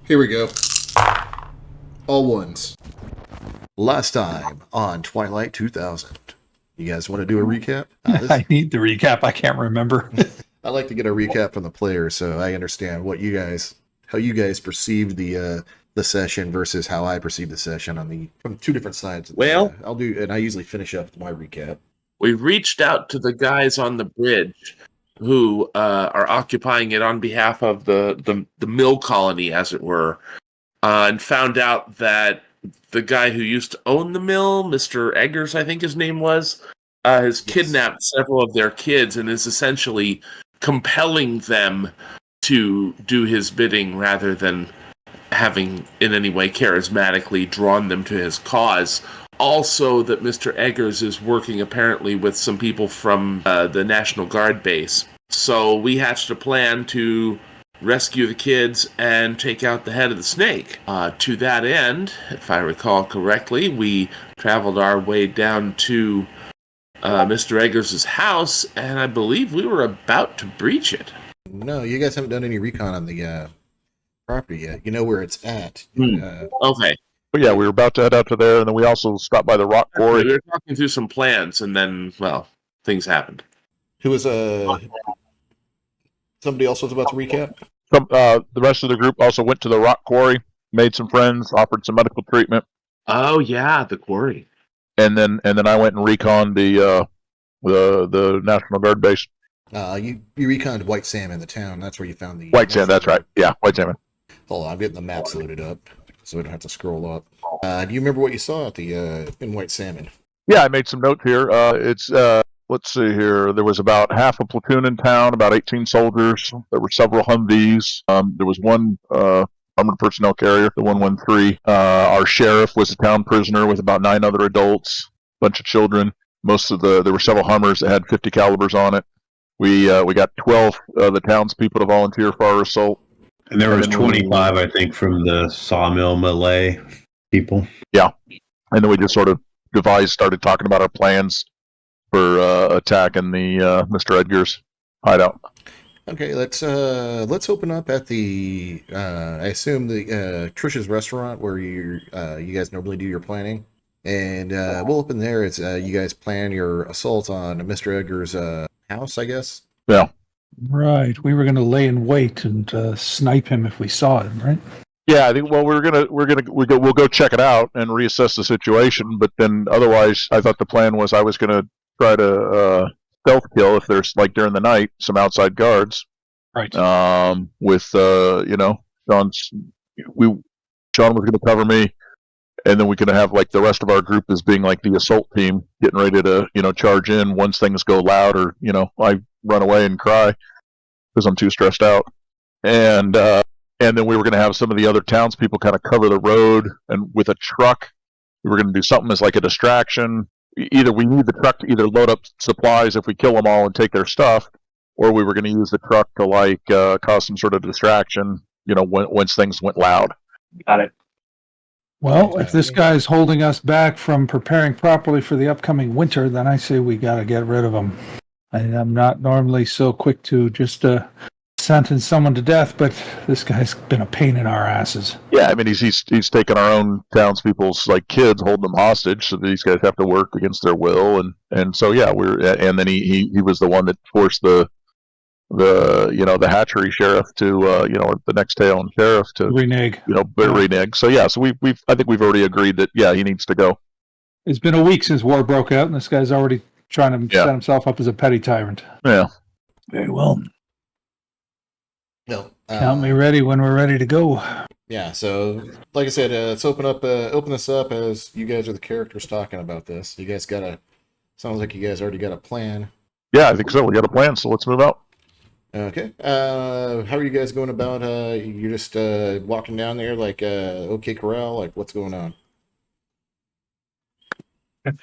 Here we go. All ones. Last time on Twilight 2000. You guys want to do a recap? I need the recap. I can't remember. I like to get a recap from the players so I understand how you guys perceived the session versus how I perceived the session from two different sides. Well, I usually finish up my recap. We reached out to the guys on the bridge who are occupying it on behalf of the mill colony, as it were, and found out that the guy who used to own the mill, Mr. Eggers, I think his name was, has kidnapped several of their kids and is essentially compelling them to do his bidding rather than having in any way charismatically drawn them to his cause. Also, that Mr. Eggers is working apparently with some people from the National Guard base. So we hatched a plan to rescue the kids and take out the head of the snake. To that end, if I recall correctly, we traveled our way down to Mr. Eggers' house, and I believe we were about to breach it. No, you guys haven't done any recon on the property yet. You know where it's at. Okay. But yeah, we were about to head out to there, and then we also stopped by the rock quarry. We were talking through some plans, and then, well, things happened. Who was somebody else was about to recap? The rest of the group also went to the rock quarry, made some friends, offered some medical treatment. Oh yeah, the quarry. And then I went and reconned the National Guard base. You reconned White Salmon, the town. That's where you found the White Salmon. That's right. Yeah, White Salmon. Hold on, I'm getting the maps loaded up, so we don't have to scroll up. Do you remember what you saw at in White Salmon? Yeah, I made some notes here. Let's see here. There was about half a platoon in town, about 18 soldiers. There were several Humvees. There was one armored personnel carrier, the 113. Our sheriff was a town prisoner with about 9 other adults, a bunch of children. There were several Hummers that had 50 calibers on it. We got 12 of the townspeople to volunteer for our assault. And there was 25, I think, from the Sawmill Malay people. Yeah. And then we just sort of started talking about our plans for attacking the Mr. Edgar's hideout. Okay, let's open up at the I assume the Trish's restaurant where you guys normally do your planning, and we'll open there as you guys plan your assault on Mr. Edgar's house, I guess. Yeah. Right. We were going to lay in wait and snipe him if we saw him, right? Yeah, I think. Well, we'll go check it out and reassess the situation. But then, otherwise, I thought the plan was I was going to try to stealth kill if there's during the night some outside guards. Right. With Sean was going to cover me, and then we could have the rest of our group as being the assault team, getting ready to charge in once things go loud or I run away and cry because I'm too stressed out, and then we were going to have some of the other townspeople kind of cover the road, and with a truck, we were going to do something as a distraction. Either we need the truck to either load up supplies if we kill them all and take their stuff, or we were going to use the truck to cause some sort of distraction, once things went loud. Got it. Well, if this guy's holding us back from preparing properly for the upcoming winter, then I say we got to get rid of him. I'm not normally so quick to just sentence someone to death, but this guy's been a pain in our asses. Yeah, I mean he's taken our own townspeople's kids, holding them hostage, so these guys have to work against their will, and so yeah, and then he was the one that forced the hatchery sheriff to the next town sheriff to renege. Renege. So yeah, so I think we've already agreed that he needs to go. It's been a week since war broke out, and this guy's already trying to set himself up as a petty tyrant. Yeah. Very well. No. Count me ready when we're ready to go. Yeah, so like I said, let's open this up as you guys are the characters talking about this. You guys sounds like you guys already got a plan. Yeah, I think so. We got a plan, so let's move out. Okay. How are you guys going about? You're just walking down there OK Corral? What's going on?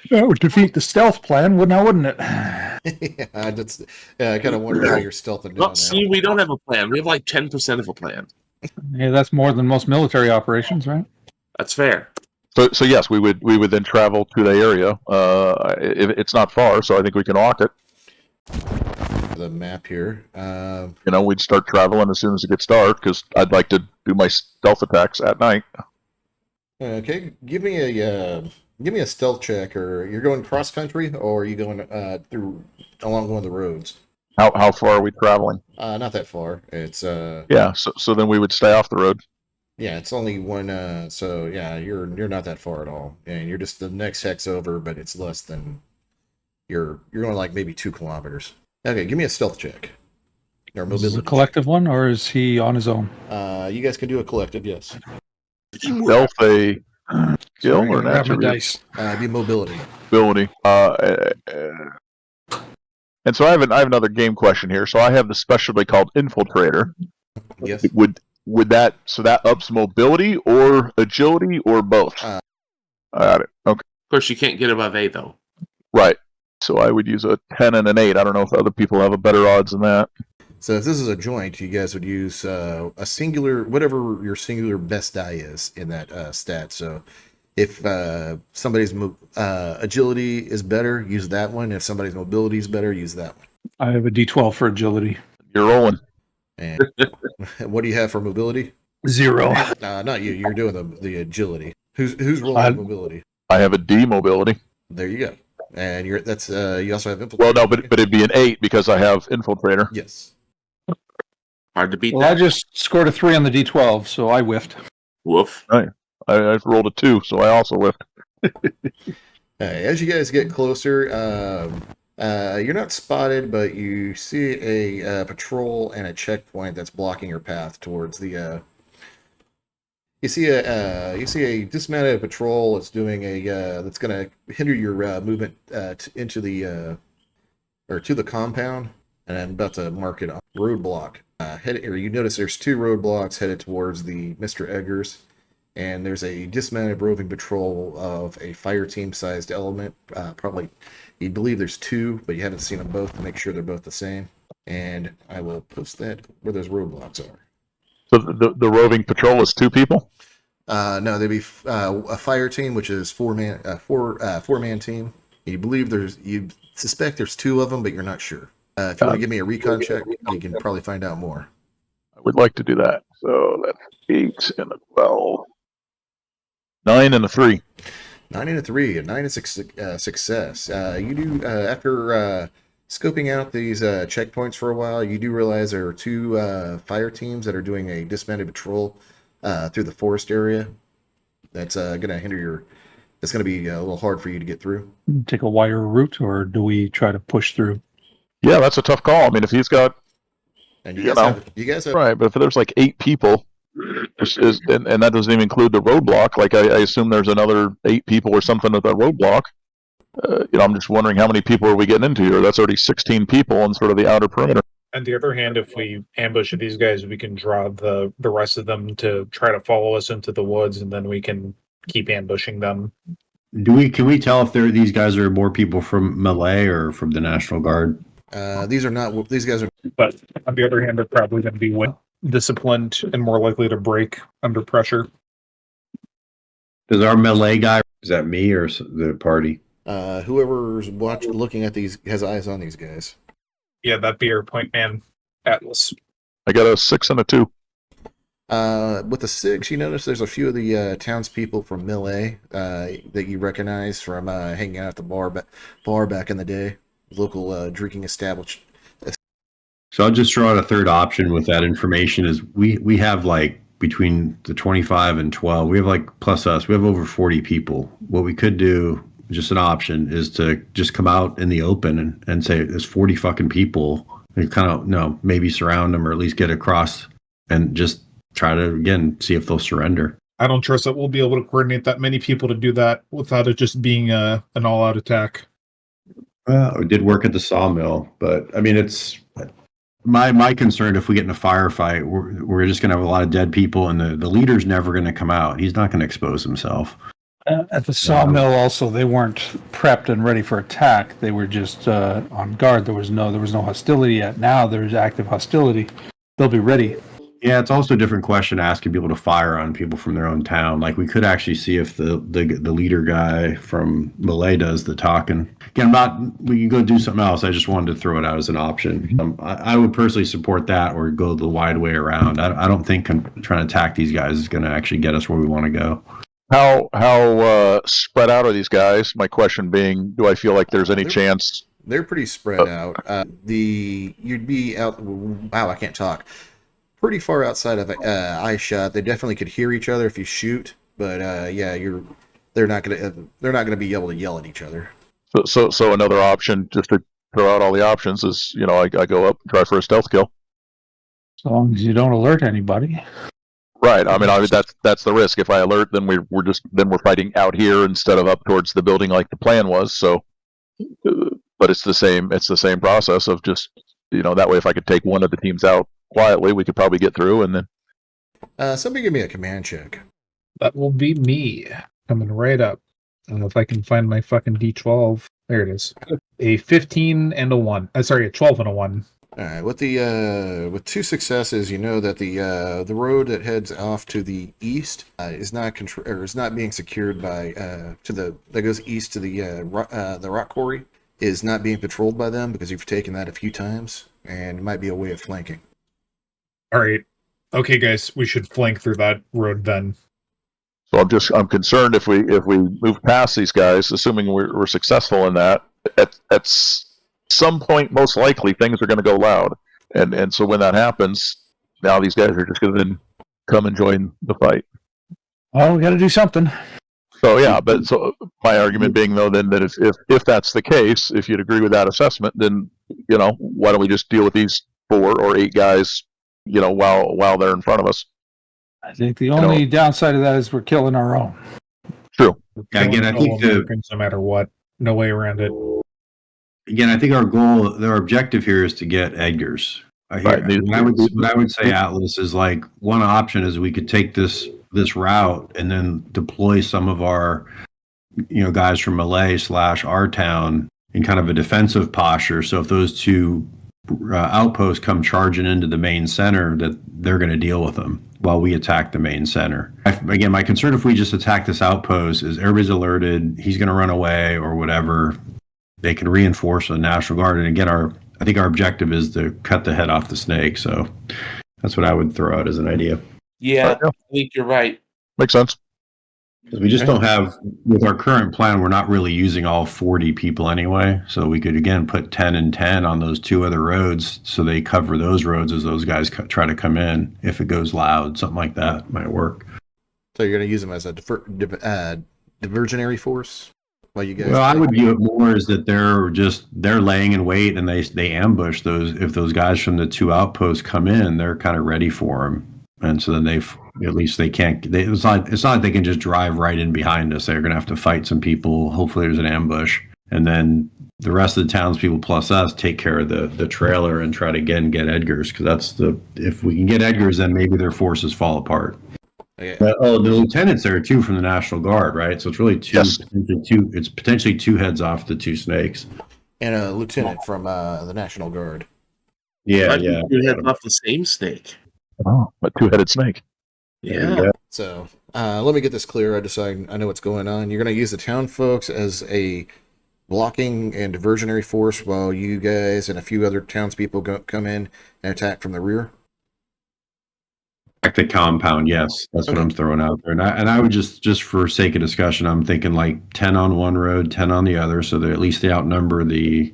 That would defeat the stealth plan, wouldn't it? I kind of wonder how you're stealthing down there. See, we don't have a plan. We have 10% of a plan. Yeah, that's more than most military operations, right? That's fair. So yes, we would then travel to the area. It's not far, so I think we can walk it. the map here. We'd start traveling as soon as it gets dark because I'd like to do my stealth attacks at night. Okay, give me a stealth check. Or you're going cross country, or are you going through along one of the roads? How far are we traveling? Not that far. It's Yeah, so then we would stay off the road. yeah, it's only one. So yeah, you're not that far at all, and you're just the next hex over, but it's less than you're going like maybe 2 kilometers. Okay, give me a stealth check. Or Is this a mobility collective one, or is he on his own? check. You guys can do a collective, yes. Stealth a skill Sorry, or I an grabbed my attribute? dice. Be mobility. Ability. And so I have another game question here. So I have the specialty called Infiltrator. Yes. Would that ups mobility or agility or both? Uh, Got it. Okay. Of course, you can't get above 8, though. Right. So I would use a 10 and an 8. I don't know if other people have a better odds than that. So if this is a joint, you guys would use a singular, whatever your singular best die is in that stat. So if somebody's agility is better, use that one. If somebody's mobility is better, use that one. I have a D12 for agility. You're rolling. And what do you have for mobility? 0. Not you. You're doing the agility. Who's rolling mobility? I have a D mobility. There you go. And you also have infiltrator. Well, no, but it'd be an 8 because I have Infiltrator. Yes. Hard to beat Well, I that. just scored a 3 on the D12, so I whiffed. Woof. I rolled a 2, so I also whiffed. As you guys get closer, you're not spotted, but you see a patrol and a checkpoint that's blocking your path towards the. You see a dismounted patrol that's doing that's going to hinder your movement into the to the compound, and I'm about to mark it on roadblock. You notice there's 2 roadblocks headed towards the Mr. Eggers, and there's a dismounted roving patrol of a fire team sized element. Probably you believe there's 2, but you haven't seen them both to make sure they're both the same. And I will post that where those roadblocks are. So the roving patrol is 2 people? No, they'd be a fire team, which is 4-man team. You suspect there's 2 of them, but you're not sure. If you want to give me a recon check, you can probably find out more. I would like to do that. So that's 8 and a 12. 9 and a 3. 9 and a 3. A 9 is success. You do after scoping out these checkpoints for a while, you do realize there are 2 fire teams that are doing a dismounted patrol through the forest area. That's going to hinder your. It's going to be a little hard for you to get through. Take a wire route, or do we try to push through? Yeah, that's a tough call. I mean, if he's got And You know. you guys have right, but if there's like 8 people, and that doesn't even include the roadblock. Like I assume there's another 8 people or something with that roadblock. I'm just wondering how many people are we getting into here? That's already 16 people on sort of the outer perimeter. On the other hand, if we ambush these guys, we can draw the rest of them to try to follow us into the woods, and then we can keep ambushing them. Can we tell if these guys are more people from Malay or from the National Guard? these guys are. But on the other hand, they're probably going to be disciplined and more likely to break under pressure. Does our Malay guy, is that me or the party? Whoever's looking at these has eyes on these guys. Yeah, that'd be our point man, Atlas. I got a 6 and a 2. With the 6, you notice there's a few of the townspeople from Mill-A that you recognize from hanging out at the bar back in the day. Local drinking establishment. So I'll just throw out a third option with that information is we have like between the 25 and 12, we have like plus us, we have over 40 people. What we could do, just an option, is to just come out in the open and say there's 40 fucking people and kind of, maybe surround them or at least get across and just try to, again, see if they'll surrender. I don't trust that we'll be able to coordinate that many people to do that without it just being an all-out attack. Well, it did work at the sawmill, but I mean, it's my concern. If we get in a firefight, we're just going to have a lot of dead people, and the leader's never going to come out. He's not going to expose himself. At the sawmill, also, they weren't prepped and ready for attack. They were just on guard. There was no hostility yet. Now there's active hostility. They'll be ready. Yeah, it's also a different question asking people to fire on people from their own town. Like we could actually see if the leader guy from Malay does the talking. Again, we can go do something else. I just wanted to throw it out as an option. I would personally support that or go the wide way around. I don't think trying to attack these guys is going to actually get us where we want to go. How spread out are these guys? My question being, do I feel like there's any chance? They're pretty spread out. You'd be out. Wow, I can't talk. Pretty far outside of eye shot. They definitely could hear each other if you shoot, but yeah, they're not gonna be able to yell at each other. So another option, just to throw out all the options, is I go up and try for a stealth kill. As long as you don't alert anybody. Right. I mean, that's the risk. If I alert, then we're fighting out here instead of up towards the building like the plan was. So, but it's the same process of just that way. If I could take one of the teams out quietly, we could probably get through, and then somebody give me a command check. That will be me coming right up. I don't know if I can find my fucking D12. There it is. A 15 and a 1. Sorry, a 12 and a 1. All right. With 2 successes, you know that the road that heads off to the east is not being secured by that goes east to the rock quarry is not being patrolled by them because you've taken that a few times, and it might be a way of flanking. All right. Okay, guys, we should flank through that road then. So I'm concerned if we move past these guys, assuming we're successful in that, at some point, most likely things are going to go loud, and so when that happens, now these guys are just going to come and join the fight. Well, we got to do something. So yeah, but so my argument being though then that if that's the case, if you'd agree with that assessment, then why don't we just deal with these 4 or 8 guys, while they're in front of us. I think the only downside of that is we're killing our own. True. Yeah, again, I think no matter what, no way around it. Again, I think our objective here is to get Edgar's. Right. What I would say, Atlas, is like one option is we could take this route and then deploy some of our, guys from Malay / our town in kind of a defensive posture. So if those 2 outposts come charging into the main center, that they're going to deal with them while we attack the main center. Again, my concern if we just attack this outpost is everybody's alerted, he's going to run away or whatever. They can reinforce the National Guard. And again, I think our objective is to cut the head off the snake. So that's what I would throw out as an idea. Yeah, I think you're right. Makes sense. Because we just don't have, with our current plan, we're not really using all 40 people anyway. So we could, again, put 10 and 10 on those 2 other roads so they cover those roads as those guys try to come in. If it goes loud, something like that might work. So you're going to use them as a diversionary force? While you guys I would view it more as that they're laying in wait and they ambush if those guys from the 2 outposts come in, they're kind of ready for them. And so then at least they can't. It's not like they can just drive right in behind us. They're going to have to fight some people. Hopefully, there's an ambush, and then the rest of the townspeople plus us take care of the trailer and try to get Edgar's. Because if we can get Edgar's, then maybe their forces fall apart. Yeah. The lieutenant's there too from the National Guard, right? So it's really 2. Yes. It's potentially 2 heads off the 2 snakes, and a lieutenant from the National Guard. Yeah, 2 heads off the same snake. Oh, a 2-headed snake. Yeah. So let me get this clear. I know what's going on. You're going to use the town folks as a blocking and diversionary force while you guys and a few other townspeople come in and attack from the rear. The compound, yes, that's what I'm throwing out there, and I would just for sake of discussion, I'm thinking like 10 on one road, 10 on the other, so that at least they outnumber the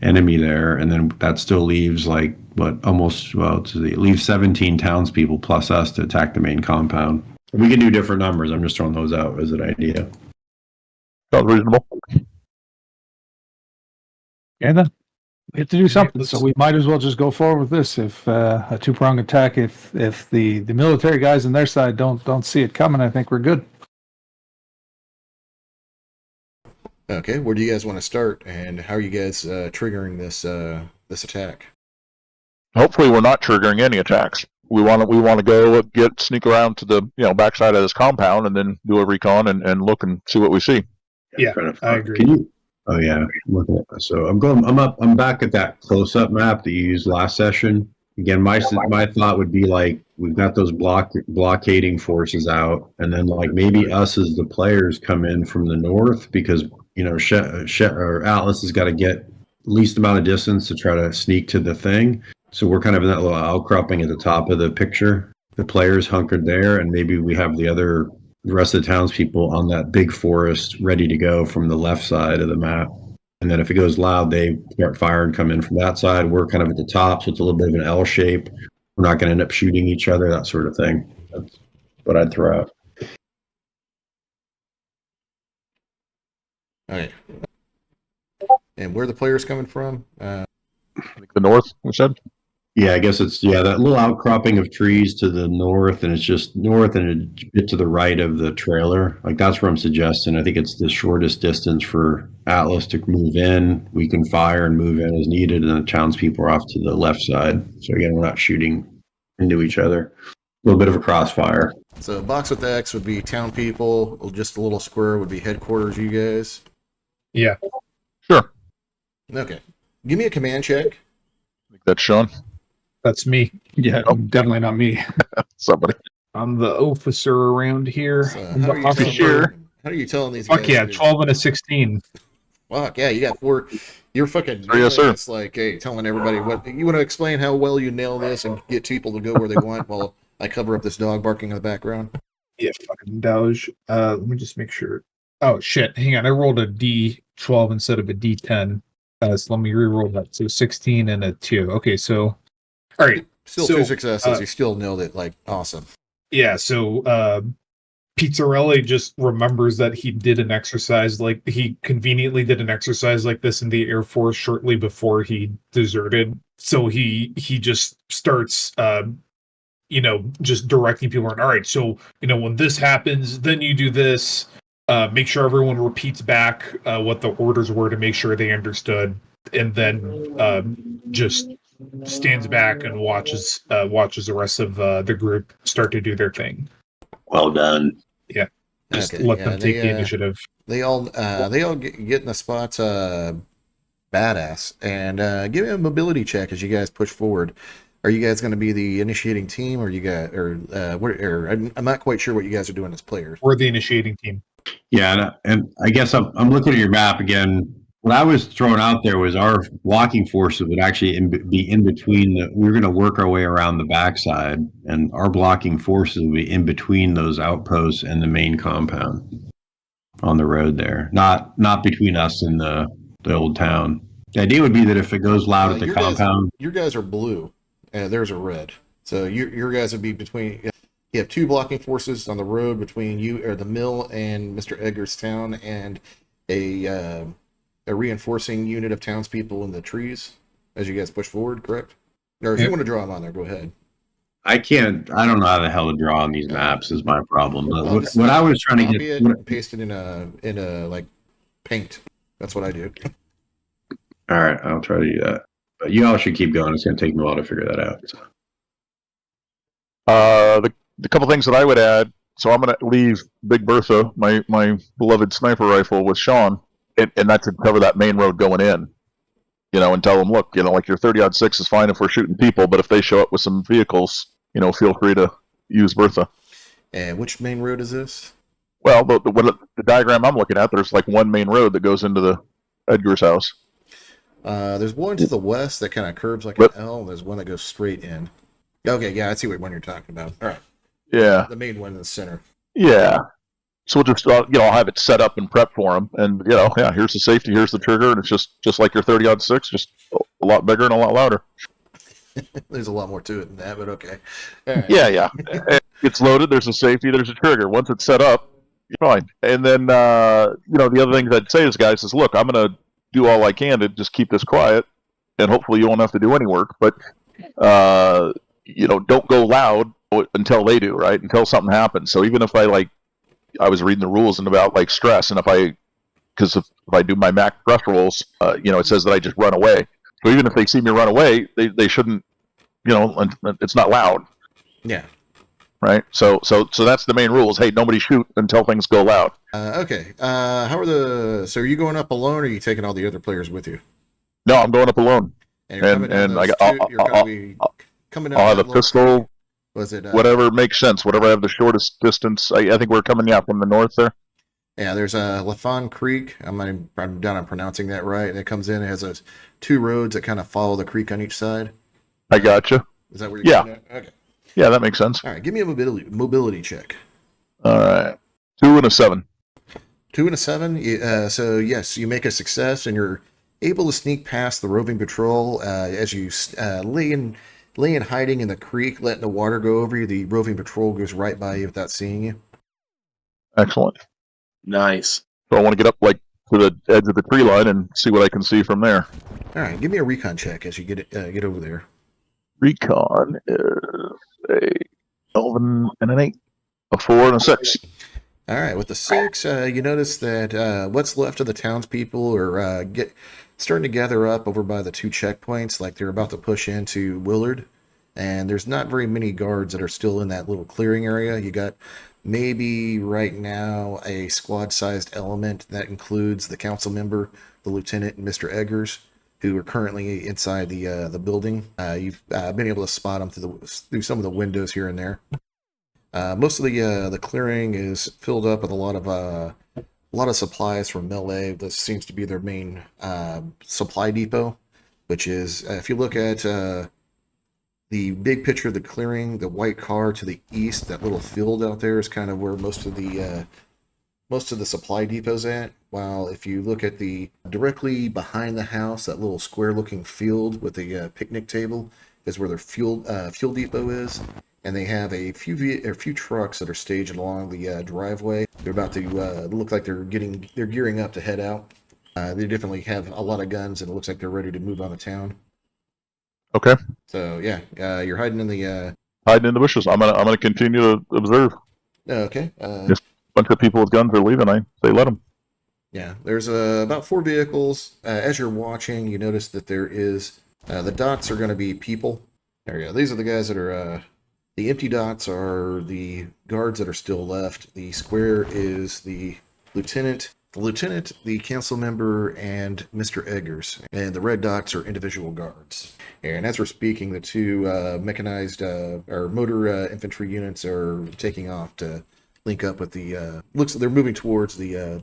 enemy there, and then that still leaves it leaves 17 townspeople plus us to attack the main compound. We can do different numbers. I'm just throwing those out as an idea. Sounds reasonable. Yeah, then we have to do something, so we might as well just go forward with this. If a 2-prong attack, if the military guys on their side don't see it coming, I think we're good. Okay, where do you guys want to start, and how are you guys triggering this attack? Hopefully, we're not triggering any attacks. We want to go sneak around to the backside of this compound, and then do a recon and look and see what we see. Yeah, I agree. Can you? Oh yeah, I'm looking at this. So I'm back at that close-up map that you used last session. Again, my thought would be like we've got those blockading forces out, and then like maybe us as the players come in from the north because or Atlas has got to get least amount of distance to try to sneak to the thing. So we're kind of in that little outcropping at the top of the picture. The players hunkered there, and maybe we have the rest of the townspeople on that big forest ready to go from the left side of the map. And then if it goes loud, they start firing, come in from that side. We're kind of at the top, so it's a little bit of an L shape. We're not going to end up shooting each other, that sort of thing. That's what I'd throw out. Okay. And where are the players coming from? I think the north, we said. Yeah, I guess it's that little outcropping of trees to the north, and it's just north and a bit to the right of the trailer. Like that's where I'm suggesting. I think it's the shortest distance for Atlas to move in. We can fire and move in as needed, and the townspeople are off to the left side. So again, we're not shooting into each other. A little bit of a crossfire. So box with X would be town people. Just a little square would be headquarters. You guys. Yeah. Sure. Okay. Give me a command check. I think that's Sean. That's me. Yeah, definitely not me. Somebody. I'm the officer around here. So I'm how, the are you officer. telling, how are you telling these Fuck guys? yeah, to- 12 and a 16. Fuck yeah, you got 4. You're fucking. Yes, sir. It's like, hey, telling everybody what you want to explain how well you nail this and get people to go where they want while I cover up this dog barking in the background. Yeah, fucking Doge. Let me just make sure. Oh shit, hang on. I rolled a D12 instead of a D10. So let me re-roll that. So 16 and a 2. Okay, so all right. Still So, 2 successes. You still nailed it. Like awesome. Yeah, so Pizzarelli just remembers that he did an exercise like he conveniently did an exercise like this in the Air Force shortly before he deserted. So he just starts just directing people around. All right, so when this happens, then you do this. Make sure everyone repeats back what the orders were to make sure they understood, and then just stands back and watches the rest of the group start to do their thing. Well done. Yeah, just Okay, let yeah, them take the initiative. They all get in the spots badass and give me a mobility check as you guys push forward. Are you guys going to be the initiating team, or I'm not quite sure what you guys are doing as players. We're the initiating team. Yeah, and I guess I'm looking at your map again. What I was throwing out there was our blocking forces would actually be in between. We're going to work our way around the backside, and our blocking forces will be in between those outposts and the main compound on the road there, not between us and the old town. The idea would be that if it goes loud at the compound, your guys are blue, and theirs are red. So your guys would be between. You have 2 blocking forces on the road between you or the mill and Mr. Edgar's town, and a reinforcing unit of townspeople in the trees as you guys push forward. Correct? Or if you want to draw them on there, go ahead. I don't know how the hell to draw on these maps is my problem. But what I was trying to Copy get it and paste it in a like paint. That's what I do. All right, I'll try to do that. But you all should keep going. It's going to take me a while to figure that out. The couple things that I would add. So I'm going to leave Big Bertha, my beloved sniper rifle, with Sean, and that should cover that main road going in. And tell them, look, like your 30-06 is fine if we're shooting people, but if they show up with some vehicles, feel free to use Bertha. And which main road is this? Well, the diagram I'm looking at, there's like one main road that goes into the Edgar's house. There's one to the west that kind of curves like an L. There's one that goes straight in. Okay, yeah, I see what one you're talking about. All right. Yeah. The main one in the center. Yeah. So we'll just, I'll have it set up and prep for them. And, here's the safety, here's the trigger, and it's just like your 30-06, just a lot bigger and a lot louder. There's a lot more to it than that, but okay. All right. Yeah. It's loaded, there's a safety, there's a trigger. Once it's set up, you're fine. And then, the other thing I'd say is, guys, is, look, I'm going to do all I can to just keep this quiet, and hopefully you won't have to do any work. But, don't go loud until they do, right? Until something happens. So even if I was reading the rules and about stress, and because if I do my max stress rolls, it says that I just run away. So even if they see me run away, they shouldn't, it's not loud. Yeah. Right. So that's the main rules. Hey, nobody shoot until things go loud. Okay. So are you going up alone, or are you taking all the other players with you? No, I'm going up alone. And you're coming down those two, you're going to be coming up I'll have that a little pistol, creek. Was it whatever makes sense. Whatever I have the shortest distance. I think we're coming from the north there. Yeah, there's a Lafon Creek. I'm down on pronouncing that right. And it comes in. It has those two roads that kind of follow the creek on each side. I gotcha. Is that where you're Yeah. going at? Okay. Yeah, that makes sense. All right. Give me a mobility check. All right. 2 and a 7. 2 and a 7. So yes, you make a success, and you're able to sneak past the roving patrol as you lay in hiding in the creek, letting the water go over you. The roving patrol goes right by you without seeing you. Excellent. Nice. So I want to get up like to the edge of the tree line and see what I can see from there. All right. Give me a recon check as you get over there. Recon is a 11 and an 8, a 4 and a 6. All right, with the 6, you notice that what's left of the townspeople are starting to gather up over by the 2 checkpoints, like they're about to push into Willard. And there's not very many guards that are still in that little clearing area. You got maybe right now a squad-sized element that includes the council member, the lieutenant, and Mr. Eggers, who are currently inside the building. You've been able to spot them through some of the windows here and there. Most of the clearing is filled up with a lot of supplies from Melee. This seems to be their main supply depot, which is if you look at the big picture of the clearing, the white car to the east, that little field out there is kind of where most of the supply depot's at. While if you look at the directly behind the house, that little square-looking field with a picnic table is where their fuel depot is. And they have a few trucks that are staged along the driveway. They're about to look like they're gearing up to head out. They definitely have a lot of guns, and it looks like they're ready to move on to town. Okay. So yeah, you're hiding in the. Hiding in the bushes. I'm gonna continue to observe. Okay. Yes. Bunch of people with guns are leaving. I say let them. Yeah, there's about 4 vehicles. As you're watching, you notice that there is the dots are going to be people. There you go. These are the guys that are. The empty dots are the guards that are still left. The square is the lieutenant, the council member, and Mr. Eggers. And the red dots are individual guards. And as we're speaking, the 2 mechanized or motor infantry units are taking off to link up with the. Looks like they're moving towards the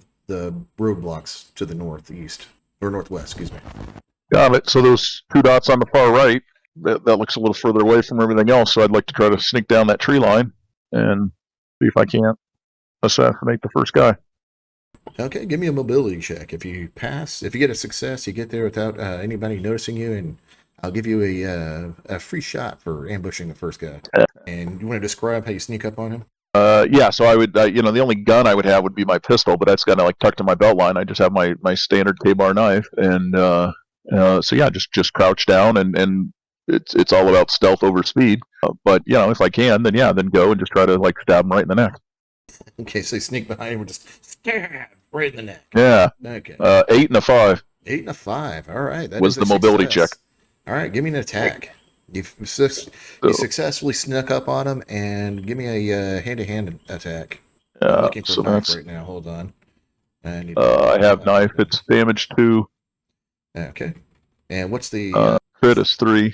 roadblocks to the northeast or northwest. Excuse me. Got it. So those 2 dots on the far right. That looks a little further away from everything else, so I'd like to try to sneak down that tree line and see if I can't assassinate the first guy. Okay, give me a mobility check. If you get a success, you get there without anybody noticing you, and I'll give you a free shot for ambushing the first guy. And you want to describe how you sneak up on him? Yeah, so I would, the only gun I would have would be my pistol, but that's kind of like tucked in my belt line. I just have my standard K-bar knife, and so yeah, just crouch down and it's all about stealth over speed. But if I can, then go and just try to like stab him right in the neck. Okay, so you sneak behind him and just stab right in the neck. Yeah. Okay. 8 and a 5. 8 and a 5. All right. That was is the a mobility success. check. All right, give me an attack. You successfully snuck up on him, and give me a hand-to-hand attack. I'm looking for so knife that's, right now. Hold on. I have knife. It's damage 2. Okay. And what's the crit is 3.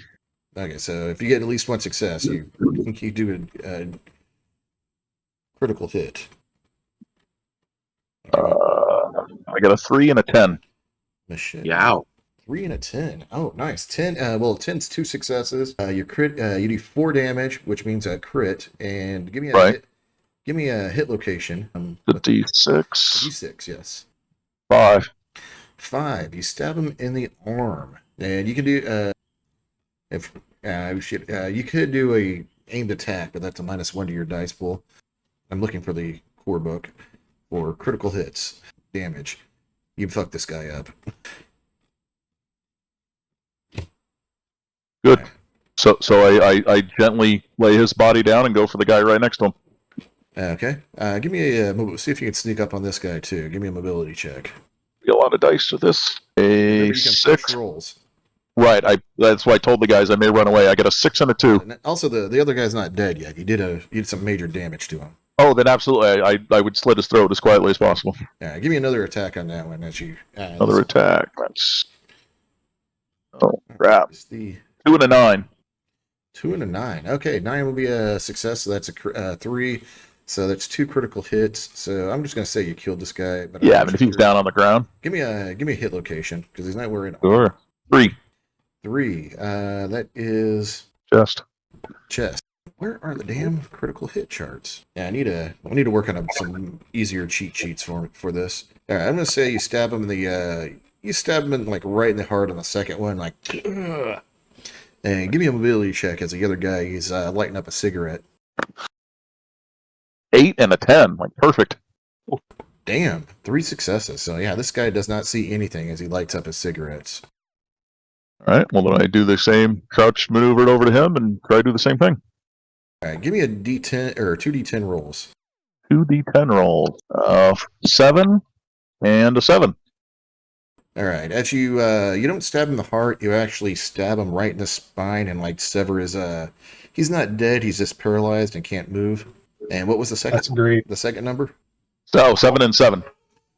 Okay, so if you get at least 1 success, you do a critical hit. I got a 3 and a 10. Machine. Yeah. 3 and a 10. Oh, nice. 10. Well, 10's 2 successes. Your crit. You do 4 damage, which means a crit. And give me a hit. Give me a hit location. The D6. D6, yes. 5. 5. You stab him in the arm, and you can do you could do a aimed attack, but that's a -1 to your dice pool. I'm looking for the core book for critical hits damage. You fuck this guy up. Good. So I gently lay his body down and go for the guy right next to him. Okay. Give me see if you can sneak up on this guy too. Give me a mobility check. A lot of dice with this. A 6 rolls. Right. That's why I told the guys I may run away. I got a 6 and a 2. And also, the other guy's not dead yet. You did some major damage to him. Oh, then absolutely. I would slit his throat as quietly as possible. Yeah. Give me another attack on that one. As you another attack. That's crap. 2 and a 9. 2 and a 9. Okay, 9 will be a success, so that's a 3. So that's 2 critical hits. So I'm just gonna say you killed this guy. But Yeah, I mean, if he's down on the ground. give me a hit location because he's not wearing Sure. 3. 3. That is Just. chest. Where are the damn critical hit charts? Yeah, I need to work on some easier cheat sheets for this. All right, I'm gonna say you stab him in the you stab him in like right in the heart on the second one, like. Ugh. And give me a mobility check as the other guy. He's lighting up a cigarette. 8 and a 10. Like, perfect. Damn, 3 successes. So yeah, this guy does not see anything as he lights up his cigarettes. All right. Well, then I do the same crouch maneuver over to him and try to do the same thing. All right, give me a D10 or 2D10 rolls. 2d10 rolls. 7 and a 7. All right, as you don't stab him in the heart, you actually stab him right in the spine and like sever his He's not dead. He's just paralyzed and can't move. And what was the second? That's great. The second number? So 7 and 7.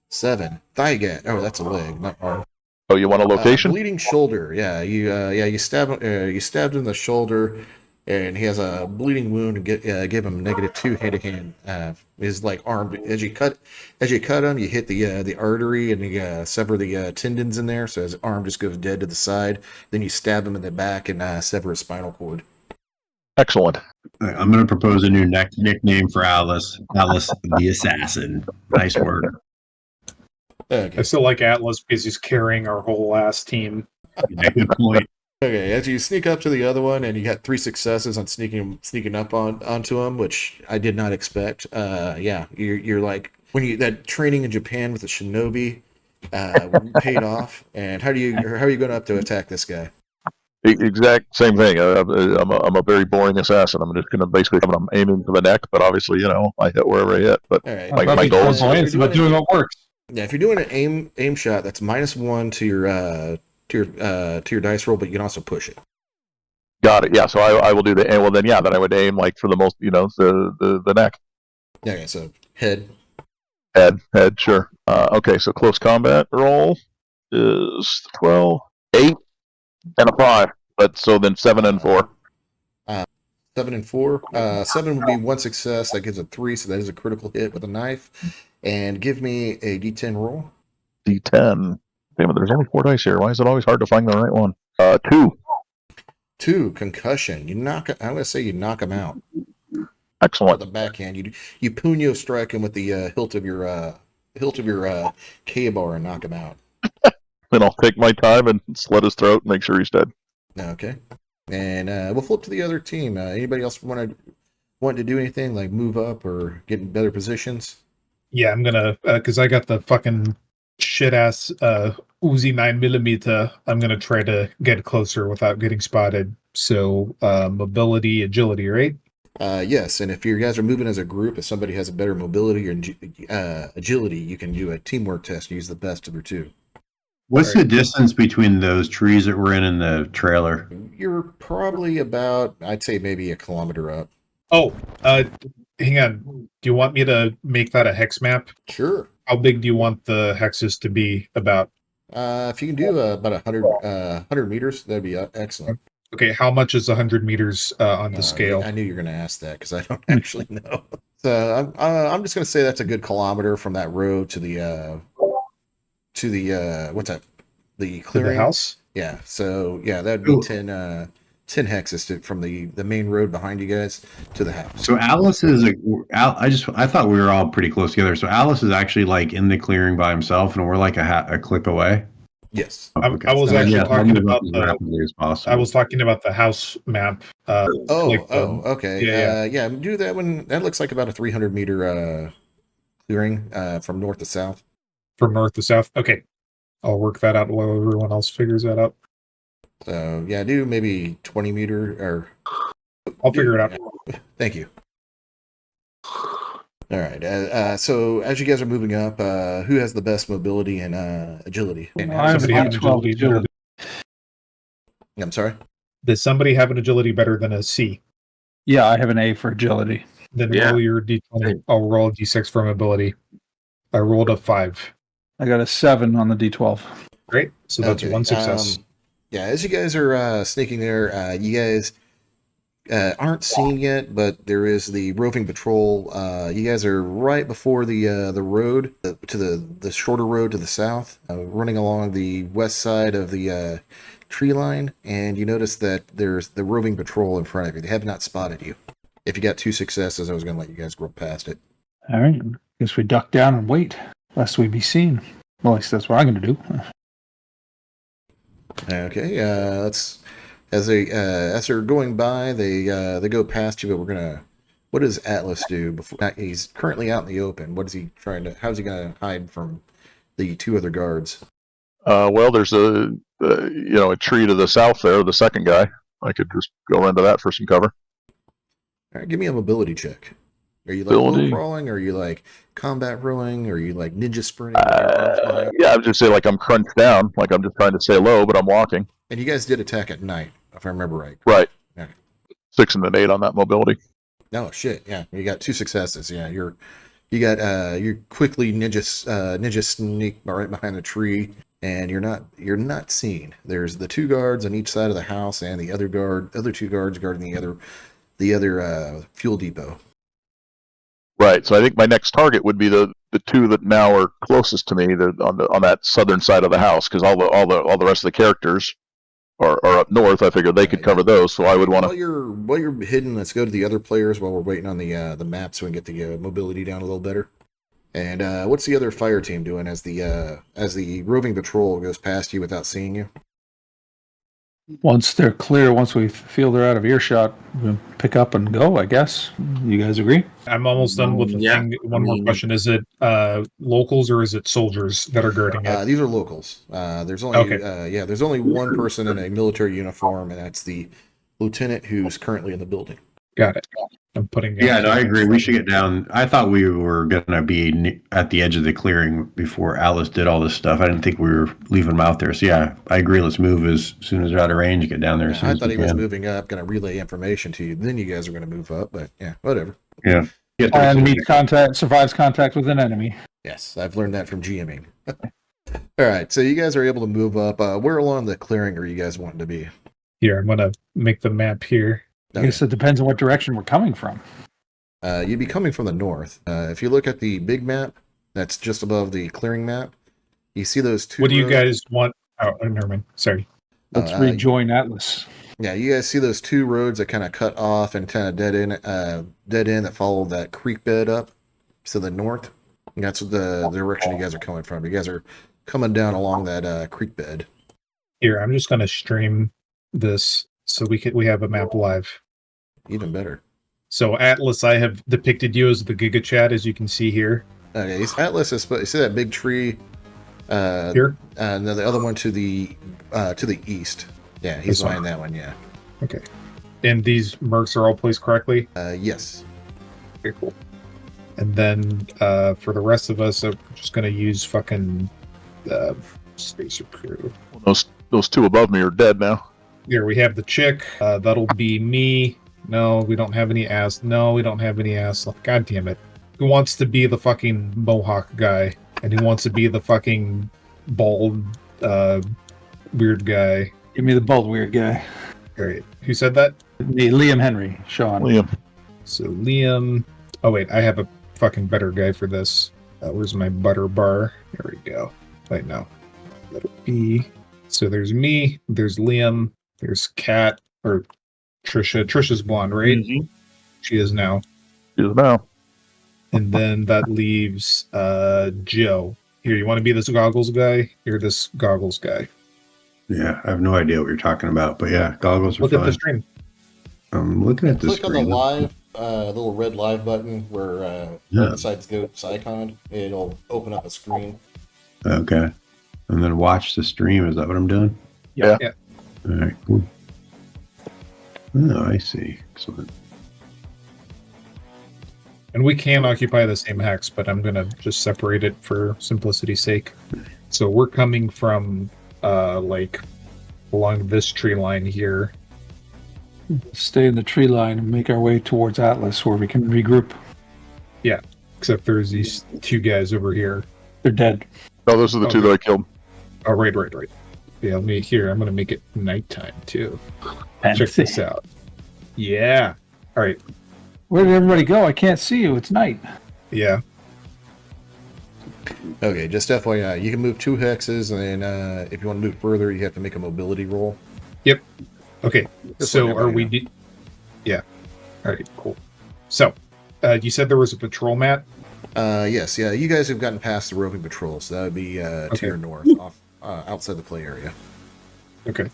7. Thigh gap. Oh, that's a leg, not arm. Oh, you want a location? Bleeding shoulder. Yeah, you stabbed him in the shoulder, and he has a bleeding wound. And give him -2 hand to hand. His like arm as you cut him, you hit the artery and you sever the tendons in there, so his arm just goes dead to the side. Then you stab him in the back and sever his spinal cord. Excellent. I'm going to propose a new nickname for Alice. Alice the Assassin. Nice work. Okay. I still like Atlas because he's carrying our whole ass team. Yeah, good point. Okay, as you sneak up to the other one, and you got 3 successes on sneaking up onto him, which I did not expect. Yeah, you're like when that training in Japan with the shinobi paid off. And how are you going up to attack this guy? Exact same thing. I'm a very boring assassin. I'm just going to basically I'm aiming for the neck, but obviously, I hit wherever I hit. But All right, my goal is about doing what works. Yeah, if you're doing an aim shot, that's -1 to your dice roll, but you can also push it. got it. Yeah, so I will do the well. Then I would aim like for the most, the neck, Okay, so head. head. Sure. Okay, so close combat roll is 12, 8, and a 5. But so then 7 and 4. 7 and 4. 7 would be 1 success. That gives a 3, so that is a critical hit with a knife. And give me a D10 roll. D10. Damn it, there's only 4 dice here. Why is it always hard to find the right one? 2. 2 concussion. I'm gonna say you knock him out with Excellent. the backhand. You punyo strike him with the hilt of your K-bar and knock him out. Then I'll take my time and slit his throat and make sure he's dead. Okay. And we'll flip to the other team. Anybody else want to do anything like move up or get in better positions? Yeah, I'm gonna because I got the fucking shit ass Uzi 9mm. I'm gonna try to get closer without getting spotted. So mobility, agility, right? Yes, and if you guys are moving as a group, if somebody has a better mobility or agility, you can do a teamwork test and use the best of the 2. What's the distance between those trees that we're in the trailer? You're probably about, I'd say maybe a kilometer up. Oh, hang on. Do you want me to make that a hex map? Sure. How big do you want the hexes to be about? If you can do about 100 meters, that'd be excellent. Okay, how much is 100 meters on the scale? I knew you were going to ask that because I don't actually know. So I'm just going to say that's a good kilometer from that road to the what's that? The To clearing the house? Yeah. So yeah, that'd be 10 hexes from the main road behind you guys to the house. So Alice is I thought we were all pretty close together. So Alice is actually like in the clearing by himself, and we're like a click away. Yes. I was actually talking about as rapidly as possible. I was talking about the house map. Okay. Yeah. Do that one. That looks like about a 300 meter clearing from north to south. From north to south. Okay. I'll work that out while everyone else figures that out. So yeah, do maybe 20 meter or. I'll figure it out. Thank you. All right. So as you guys are moving up, who has the best mobility and agility? I have Somebody have an 12 agility better agility. I'm sorry. Does somebody have an agility better than a C? Yeah, I have an A for agility. Then Yeah. roll your D20. I'll roll a D6 for mobility. I rolled a 5. I got a 7 on the D12. Great. So that's Okay, one success. Yeah, as you guys are sneaking there, you guys aren't seeing yet, but there is the roving patrol. You guys are right before the road to the shorter road to the south, running along the west side of the tree line, and you notice that there's the roving patrol in front of you. They have not spotted you. If you got 2 successes, I was going to let you guys grow past it. All right. Guess we duck down and wait, lest we be seen. Well, at least that's what I'm going to do. Okay, let's as they're going by, they go past you, but we're gonna. What does Atlas do before? He's currently out in the open. What is he trying to? How's he gonna hide from the 2 other guards? Well, there's a a tree to the south there. The second guy, I could just go into that for some cover. All right, give me a mobility check. Are you like Mobility. low crawling? Or are you like combat rowing? Or are you like ninja sprinting? With your arms behind? Yeah, I would just say like I'm crunched down, like I'm just trying to stay low, but I'm walking. And you guys did attack at night, if I remember right. Right. Okay. 6 and an 8 on that mobility. Oh shit! Yeah, you got 2 successes. Yeah, you quickly ninja sneak right behind the tree, and you're not seen. There's the 2 guards on each side of the house, and the other 2 guards guarding the other fuel depot. Right. So I think my next target would be the 2 that now are closest to me, on that southern side of the house, because all the rest of the characters are up north. I figured they could cover those, so I would want to. While you're hidden, let's go to the other players while we're waiting on the map so we can get the mobility down a little better. And what's the other fire team doing as the roving patrol goes past you without seeing you? Once they're clear, once we feel they're out of earshot, we'll pick up and go, I guess. You guys agree? I'm almost done with the thing. One more question. Is it locals or is it soldiers that are guarding it? These are locals. There's only there's only one person in a military uniform, and that's the lieutenant who's currently in the building. Got it. I'm putting. Yeah, no, I agree. We should get down. I thought we were going to be at the edge of the clearing before Alice did all this stuff. I didn't think we were leaving them out there. So yeah, I agree. Let's move as soon as they're out of range. Get down there. As soon I as thought we he was can. moving up, going to relay information to you. Then you guys are going to move up, but yeah, whatever. Yeah. Get there as And soon as meets contact, survives contact with an enemy. Yes, I've learned that from GMing. All right, so you guys are able to move up. Where along the clearing are you guys wanting to be? Here, I'm gonna make the map here. I guess it depends on what direction we're coming from. You'd be coming from the north. If you look at the big map, that's just above the clearing map. You see those 2. What do you guys want? Oh, never mind. Sorry. Let's rejoin Atlas. Yeah, you guys see those 2 roads that kind of cut off and kind of dead end that follow that creek bed up to the north. And that's the direction you guys are coming from. You guys are coming down along that creek bed. Here, I'm just gonna stream this so we have a map live. Even better. So Atlas, I have depicted you as the Giga Chat, as you can see here. Okay, Atlas is. You see that big tree? Here. And then the other one to the east. Yeah, he's behind that one. Yeah. Okay. And these mercs are all placed correctly. Yes. Very cool. And then for the rest of us, I'm just gonna use fucking spacer crew. Those 2 above me are dead now. Here we have the chick. That'll be me. No, we don't have any ass. No, we don't have any ass. God damn it. Who wants to be the fucking Mohawk guy? And who wants to be the fucking bald, weird guy? Give me the bald weird guy. Great. Who said that? Me, Liam Henry. Sean. Liam. So Liam. Oh, wait. I have a fucking better guy for this. Where's my butter bar? There we go. Wait, no. Let it be. So there's me. There's Liam. There's Kat. Or Trisha. Trisha's blonde, right? Mm-hmm. She is now. She is now. And then that leaves Joe. Here, you want to be this goggles guy? You're this goggles guy. Yeah, I have no idea what you're talking about, but yeah, goggles are Look fun. at the stream. I'm looking at the Click on the screen. live, little red live button where besides Goat's icon, it'll open up a screen. Okay. And then watch the stream. Is that what I'm doing? Yeah. Yeah. All right, cool. Oh, I see. Excellent. And we can occupy the same hex, but I'm going to just separate it for simplicity's sake. So we're coming from, like, along this tree line here. Stay in the tree line and make our way towards Atlas where we can regroup. Yeah, except there's these 2 guys over here. They're dead. No, those are the 2 that I killed. Oh, right. Yeah, let me here. I'm going to make it nighttime, too. Check Fancy. this out. Yeah. All right. Where did everybody go? I can't see you. It's night. Yeah. Okay, just FYI, you can move 2 hexes, and then if you want to move further, you have to make a mobility roll. Yep. Okay. Just So let are we? everybody Yeah. All right. Cool. So, you said there was a patrol mat. Yes, yeah, you guys have gotten past the roving patrol, so that would be to Okay. your north, off outside the play area. Okay.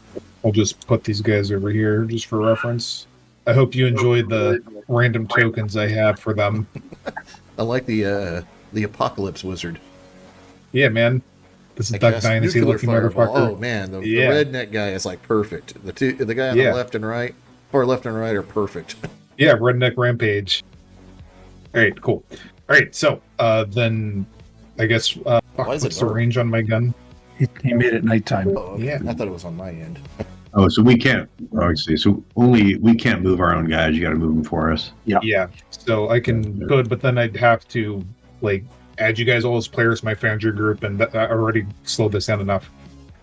I'll just put these guys over here just for reference. I hope you enjoyed the random tokens I have for them. I like the apocalypse wizard. Yeah, man. This is I Duck guess Dynasty nuclear looking fireball. motherfucker. Oh man, the Yeah. redneck guy is like perfect. The guy on Yeah. the left and right, or left and right, are perfect. Yeah, Redneck Rampage. All right, cool. All right, so then I guess Why is it what's the dark? range on my gun? He made it nighttime. Oh, okay. Yeah. I thought it was on my end. Oh, so we can't. Oh, I see. So only we can't move our own guys. You got to move them for us. Yeah, so I can good, but then I'd have to like add you guys all as players to my Foundry group, and I already slowed this down enough.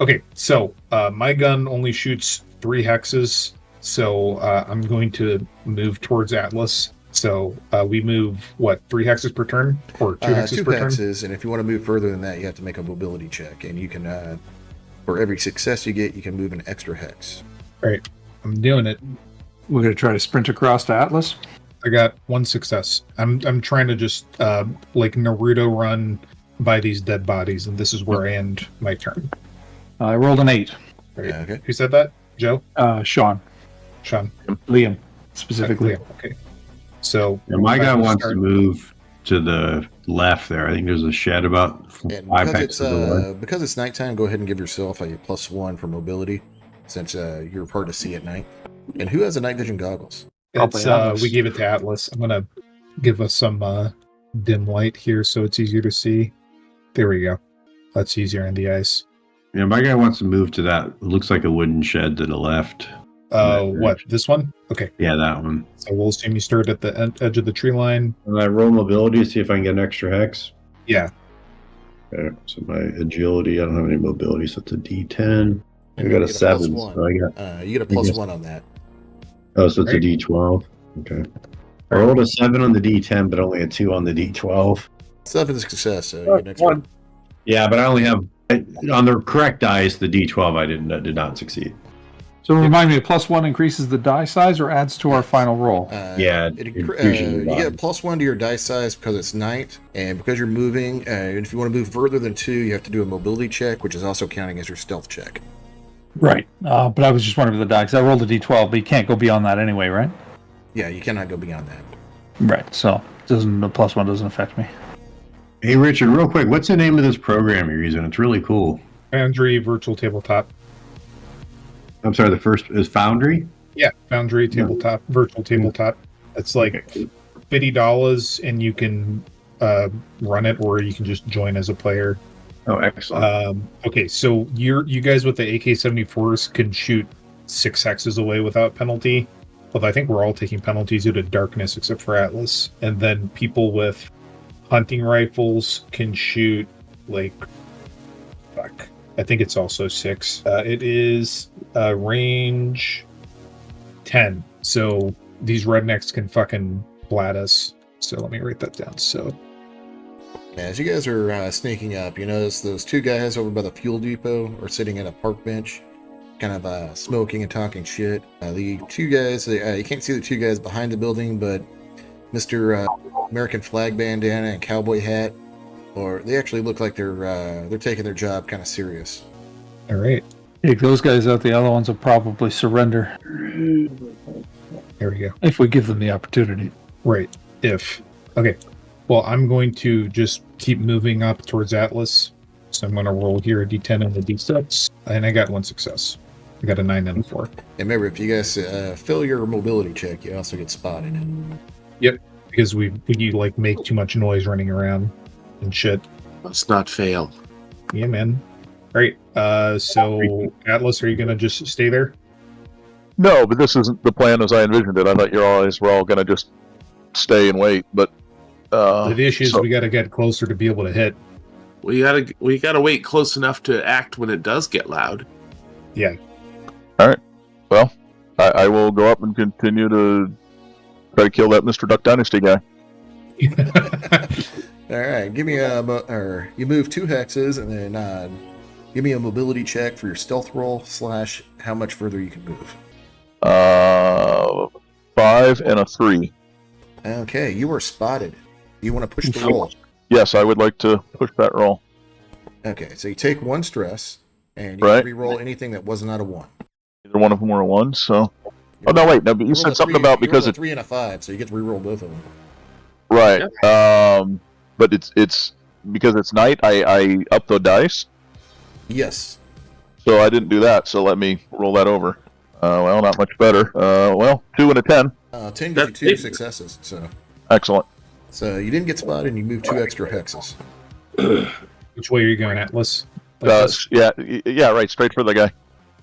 Okay, so my gun only shoots 3 hexes, so I'm going to move towards Atlas. So we move what 3 hexes per turn, or 2 hexes 2 per turn? hexes, and if you want to move further than that, you have to make a mobility check, and you can, for every success you get, you can move an extra hex. All right, I'm doing it. We're gonna try to sprint across to Atlas. I got 1 success. I'm trying to just like Naruto run by these dead bodies, and this is where I end my turn. I rolled an 8. All right. Yeah, okay. Who said that? Joe? Sean, Sean? Liam, specifically. Okay. So And my I guy will wants start- to move to the left there. I think there's a shed about And 5 because hexes away. because it's nighttime, go ahead and give yourself a +1 for mobility, since you're hard to see at night. And who has the night vision goggles? It's, Probably Atlas. we gave it to Atlas. I'm gonna give us some dim light here so it's easier to see. There we go. That's easier in the ice. Yeah, my guy wants to move to that. It looks like a wooden shed to the left. What? This one? Okay. Yeah, that one. So we'll assume you start at the edge of the tree line. And I roll mobility to see if I can get an extra hex. Yeah. Okay, so my agility, I don't have any mobility, so it's a D10. I And got you a get seven, +1. so I got. You get a I guess- +1 on that. Oh, so it's Right. a D12. Okay. I rolled a 7 on the D10, but only a 2 on the D12. 7 is a success, so you get next one. Yeah, but I only have on the correct dice. The D12 I did not succeed. So remind me, a +1 increases the die size or adds to our final roll? Yeah, it it incre- increases your you get a die. +1 to your dice size because it's night, and because you're moving. And if you want to move further than 2, you have to do a mobility check, which is also counting as your stealth check. Right. But I was just wondering for the die, because I rolled a D12, but you can't go beyond that anyway, right? Yeah, you cannot go beyond that. Right. So the +1 doesn't affect me. Hey, Richard, real quick, what's the name of this program you're using? It's really cool. Foundry Virtual Tabletop. I'm sorry, the first is Foundry? Yeah, Foundry Tabletop, Virtual Tabletop. It's like $50, and you can run it, or you can just join as a player. Oh, excellent. Okay, so you guys with the AK-74s can shoot 6 hexes away without penalty. Although I think we're all taking penalties due to darkness, except for Atlas. And then people with hunting rifles can shoot like, fuck. I think it's also 6. It is range 10. So these rednecks can fucking blat us. So let me write that down. So As you guys are sneaking up, you notice those 2 guys over by the fuel depot are sitting at a park bench, kind of smoking and talking shit. The 2 guys, you can't see the 2 guys behind the building, but Mr. American flag bandana and cowboy hat, or they actually look like they're taking their job kind of serious. all right, Take those guys out, the other ones will probably surrender there we go. if we give them the opportunity. Right. Okay. Well, I'm going to just keep moving up towards Atlas. So I'm going to roll here a D10 and a D6. And I got 1 success. I got a 9 and a 4. And remember, if you guys fail your mobility check, you also get spotted. Because we like make too much noise running around and shit. Must not fail. Yeah, man. All right. So Atlas, are you going to just stay there? No, but this isn't the plan as I envisioned it. I thought you guys were all going to just stay and wait, but the issue is so- we got to get closer to be able to hit. We gotta wait close enough to act when it does get loud. Yeah. I will go up and continue to try to kill that Mr. Duck Dynasty guy. All right, give me you move 2 hexes, and then give me a mobility check for your stealth roll / how much further you can move. 5 and a 3. Okay, you are spotted. You want to push the roll. Yes, I would like to push that roll. Okay, so you take 1 stress, and you Right. can re-roll anything that was not a 1. Either one of them were a 1, so... Oh, no, wait. No, but you said something about because it's it's... 3 and a 5, so you get to re-roll both of them. Right. But it's because it's night, I up the dice. Yes. So I didn't do that, so let me roll that over. Well, not much better. 2 and a 10. 10 gives you 2 successes, so... Excellent. So you didn't get spotted, and you moved 2 extra hexes. Which way are you going, Atlas? Like this? Yeah, right, straight for the guy.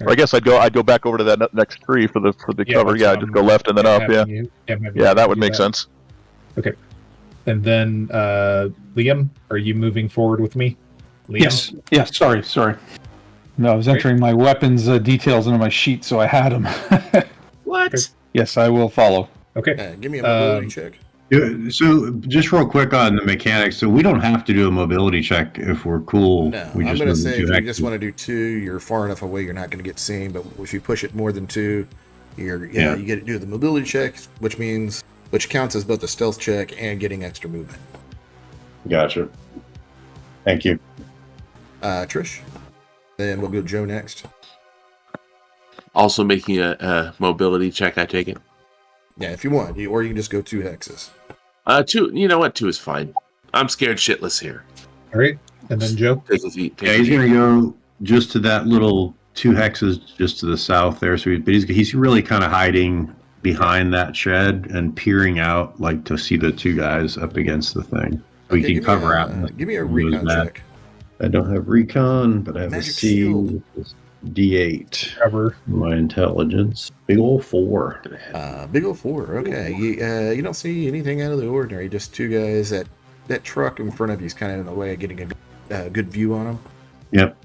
Or I guess I'd go back over to that next tree for the cover. that's Yeah, what just I'm go left and then up. Yeah, yeah, that would make sense. Okay. And then, Liam, are you moving forward with me? Liam? Yes. Yeah. Sorry. No, I was entering my weapons details into my sheet, so I had them. What? Okay. Yes, I will follow. Okay. Give me a mobility check. So, just real quick on the mechanics. So, we don't have to do a mobility check if we're cool. No, we I'm just going to move say two if you hexes. just want to do 2, you're far enough away, you're not going to get seen. But if you push it more than 2, you get to do the mobility check, which counts as both a stealth check and getting extra movement. Gotcha. Thank you. Trish, then we'll go Joe next. Also making a mobility check, I take it. Yeah, if you want, or you can just go 2 hexes. 2. You know what? 2 is fine. I'm scared shitless here. All right. And then Joe? Take a seat. Yeah, he's gonna go just to that little 2 hexes just to the south there. So, but he's really kind of hiding behind that shed and peering out, like to see the 2 guys up against the thing. So he can cover out. Give me a recon check. I don't have recon, but I have Magic a C. shield. D8. Trevor. My intelligence. Big ol' 4. Big ol' 4. Okay, you don't see anything out of the ordinary. Just 2 guys. That truck in front of you is kind of in the way of getting a good view on them. Yep.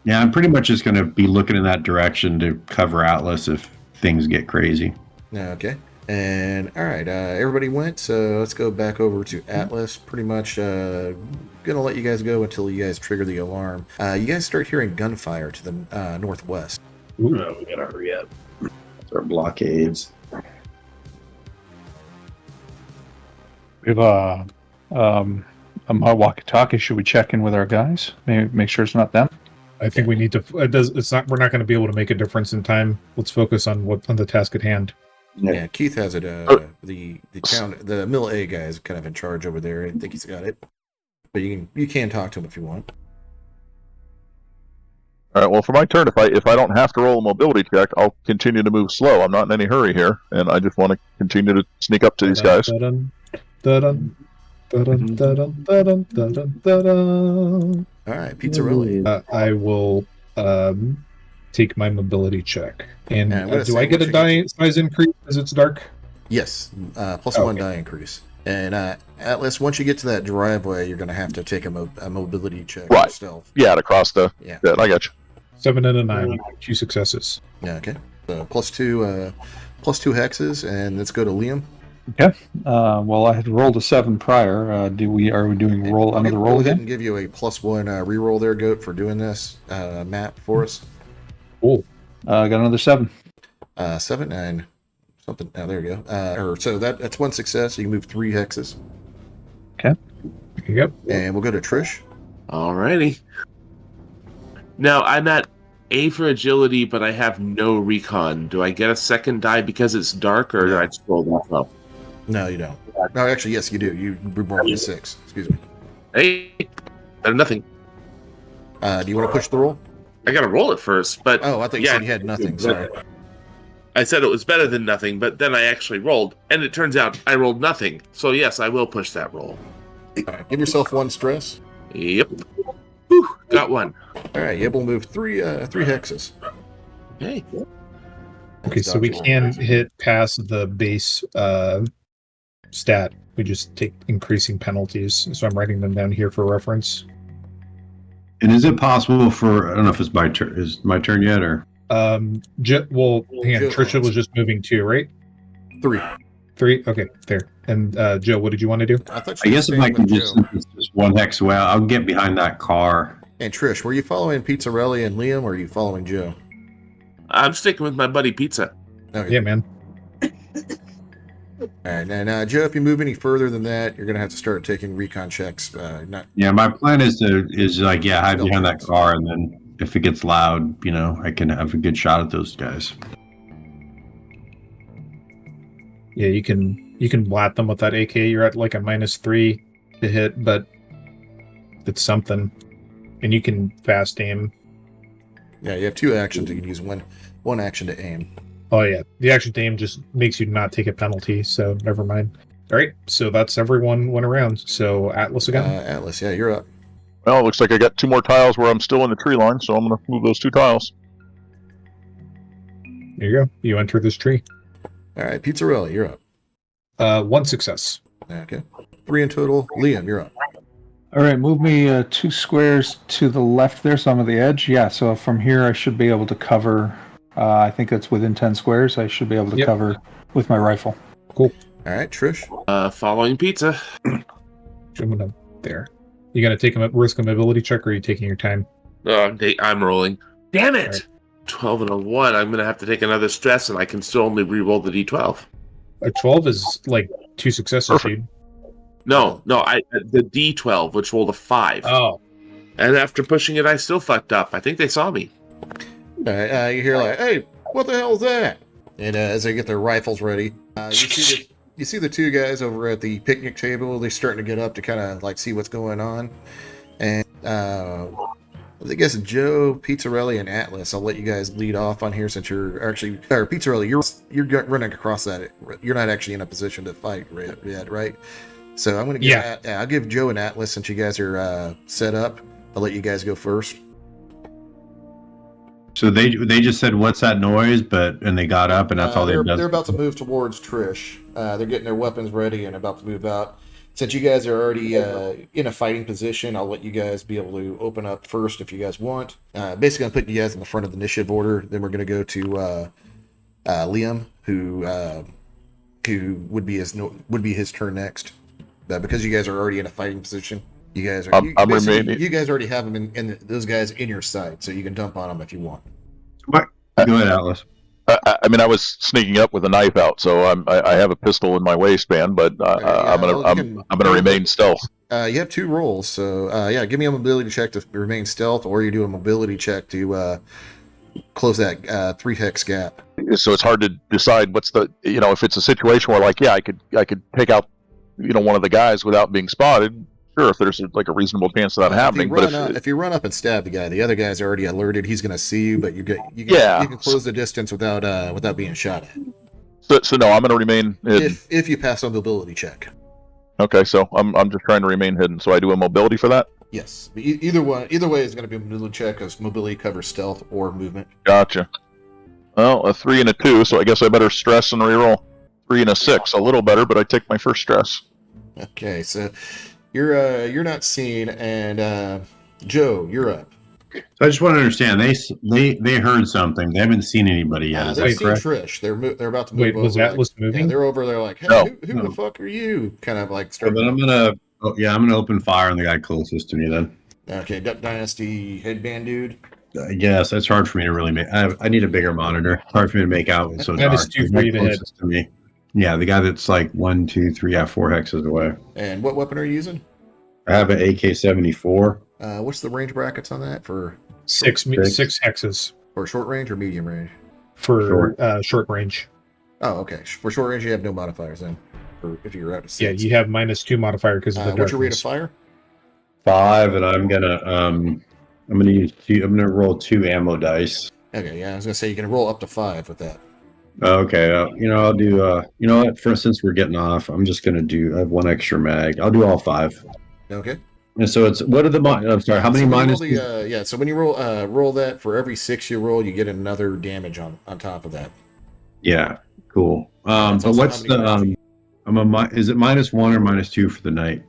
Yeah, I'm pretty much just going to be looking in that direction to cover Atlas if things get crazy. Okay. And all right, everybody went. So let's go back over to Atlas. Pretty much gonna let you guys go until you guys trigger the alarm. You guys start hearing gunfire to the northwest. Ooh, no, we gotta hurry up. It's our blockades. We have a walkie-talkie. Should we check in with our guys? Maybe make sure it's not them. I think we need to. It's not. We're not going to be able to make a difference in time. Let's focus on the task at hand. Yeah, Keith has it. The Mill A guy is kind of in charge over there. I think he's got it. But you can talk to him if you want. All right. Well, for my turn, if I don't have to roll a mobility check, I'll continue to move slow. I'm not in any hurry here, and I just want to continue to sneak up to these guys. Dun-dun, dun-dun, dun-dun, dun-dun, dun-dun, dun-dun, dun-dun. All right, Pizzarelli. I will take my mobility check. And I'm gonna do say I get once a you die size increase as it's dark? Yes, plus 1 die increase. And Atlas, once you get to that driveway, you're going to have to take a mobility check. Right. Stealth. Yeah, to cross the. Yeah. Yeah, I got you. 7 and a 9. 2 successes. Yeah. Okay. So plus 2 hexes, and let's go to Liam. Okay. Well, I had rolled a 7 prior. Are we doing another roll Go ahead again? and give you a plus 1 reroll there, Goat, for doing this map for us. Cool. Got another 7. 7 and something. Oh, there you go. So that's 1 success. You can move 3 hexes, Yep. and we'll go to Trish. Alrighty. Now, I'm at A for agility, but I have no recon. Do I get a second die because it's dark, or do I just roll that up? No, you don't. No, actually, yes, you do. You rolled a 6. Excuse me. Hey, better nothing. Do you want to push the roll? I gotta roll it first, but Oh, I thought you said you had nothing. Sorry. I said it was better than nothing, but then I actually rolled, and it turns out I rolled nothing. So yes, I will push that roll. All right, give yourself 1 stress. Yep. Whew, got 1. All right, you're able to move 3 hexes. Hey. Okay, so we can hit past the base stat. We just take increasing penalties. So I'm writing them down here for reference. And is it possible for, I don't know if it's my turn, is my turn yet, or? Well, hang on. Joe Trisha owns. was just moving 2, right? 3. 3. Okay, there. And Joe, what did you want to do? I thought I you were guess if staying I can with just, Joe. since it's just one hex away, I'll get behind that car. And Trish, were you following Pizzarelli and Liam, or are you following Joe? I'm sticking with my buddy Pizza. Okay. Yeah, man. All right, now Joe, if you move any further than that, you're gonna have to start taking recon checks. Yeah, my plan is hide Stealth behind that checks. car, and then if it gets loud, I can have a good shot at those guys. Yeah, you can blat them with that AK. You're at like a -3 to hit, but it's something. And you can fast aim. Yeah, you have 2 actions. You can use one action to aim. Oh yeah, the action to aim just makes you not take a penalty. So never mind. All right, so that's everyone went around. So Atlas again. Atlas, yeah, you're up. Well, it looks like I got 2 more tiles where I'm still in the tree line, so I'm going to move those 2 tiles. There you go. You enter this tree. All right, Pizzarelli, you're up. 1 success. Okay, 3 in total. Liam, you're up. All right, move me 2 squares to the left there, so I'm at the edge. Yeah, so from here I should be able to cover. I think that's within 10 squares. I should be able to cover with my rifle. Cool. All right, Trish. Following Pizza. I'm gonna there. You gonna take a risk a mobility check, or are you taking your time? I'm rolling. Damn it! Right. 12 and a 1. I'm gonna have to take another stress, and I can still only re-roll the D12. A 12 is like 2 successes, Perfect. dude. No, the D12, which rolled a 5. Oh, And after pushing it, I still fucked up. I think they saw me. All right, you hear like, "Hey, what the hell is that?" And as they get their rifles ready, you see the 2 guys over at the picnic table. They're starting to get up to kind of like see what's going on. And I guess Joe, Pizzarelli, and Atlas. I'll let you guys lead off on here since you're actually, or Pizzarelli, you're running across that. You're not actually in a position to fight yet, right? So I'm gonna give I'll give Joe and Atlas, since you guys are set up. I'll let you guys go first. So they just said, "What's that noise?" and they got up, and that's all they've done. They're about to move towards Trish. They're getting their weapons ready and about to move out. Since you guys are already in a fighting position, I'll let you guys be able to open up first if you guys want. Basically, I'm putting you guys in the front of the initiative order. Then we're going to go to Liam, who would be his turn next. Because you guys are already in a fighting position, you guys are. I'm remaining. You guys already have them in those guys in your sight, so you can dump on them if you want. Go ahead, Atlas. I mean, I was sneaking up with a knife out, so I have a pistol in my waistband, but I'm gonna remain stealth. You have 2 rolls, so give me a mobility check to remain stealth, or you do a mobility check to close that 3 hex gap. So it's hard to decide what's the if it's a situation where I could take out one of the guys without being spotted. Sure, if there's a reasonable chance of that happening. If you run up and stab the guy, the other guy's already alerted. He's going to see you, but you can close the distance without being shot at. So no, I'm going to remain hidden. If you pass a mobility check. Okay, so I'm just trying to remain hidden. So I do a mobility for that. Yes, but either way is going to be a mobility check, because mobility covers stealth or movement. Gotcha. Well, a 3 and a 2, so I guess I better stress and reroll. 3 and a 6, a little better, but I take my first stress. Okay, so you're not seen, and Joe, you're up. So I just want to understand. They heard something. They haven't seen anybody yet. Is They've that seen correct? Trish. They're about to move. wait, was over, Atlas moving? Yeah, they're over there like, hey, No. who the fuck are you? Kind of like So then I'm gonna open fire on the guy closest to me. Then Okay, Duck Dynasty headband dude. I guess that's hard for me to really make. I need a bigger monitor. It's hard for me to make out. It's so That dark. is too The guy free to hit. closest to me. Yeah, the guy that's like 1, 2, 3, 4 hexes away. And what weapon are you using? I have an AK-74. What's the range brackets on that for 6 hexes short range or medium range? for short range. Oh, okay. For short range, you have no modifiers then. For if you're out of 6. Yeah, you have -2 modifier because of the what's your rate of darkness. fire? 5, and I'm gonna use 2. I'm gonna roll 2 ammo dice. Okay, yeah, I was gonna say you can roll up to 5 with that. Okay, I'll do. You know what? For instance, we're getting off. I'm just gonna do. I have 1 extra mag. I'll do all 5. Okay. And so it's what are the? I'm sorry. How many So when you minus? roll so when you roll that, for every 6 you roll, you get another damage on top of that. Yeah, cool. That's But also what's how many the? Is it -1 or -2 for the night?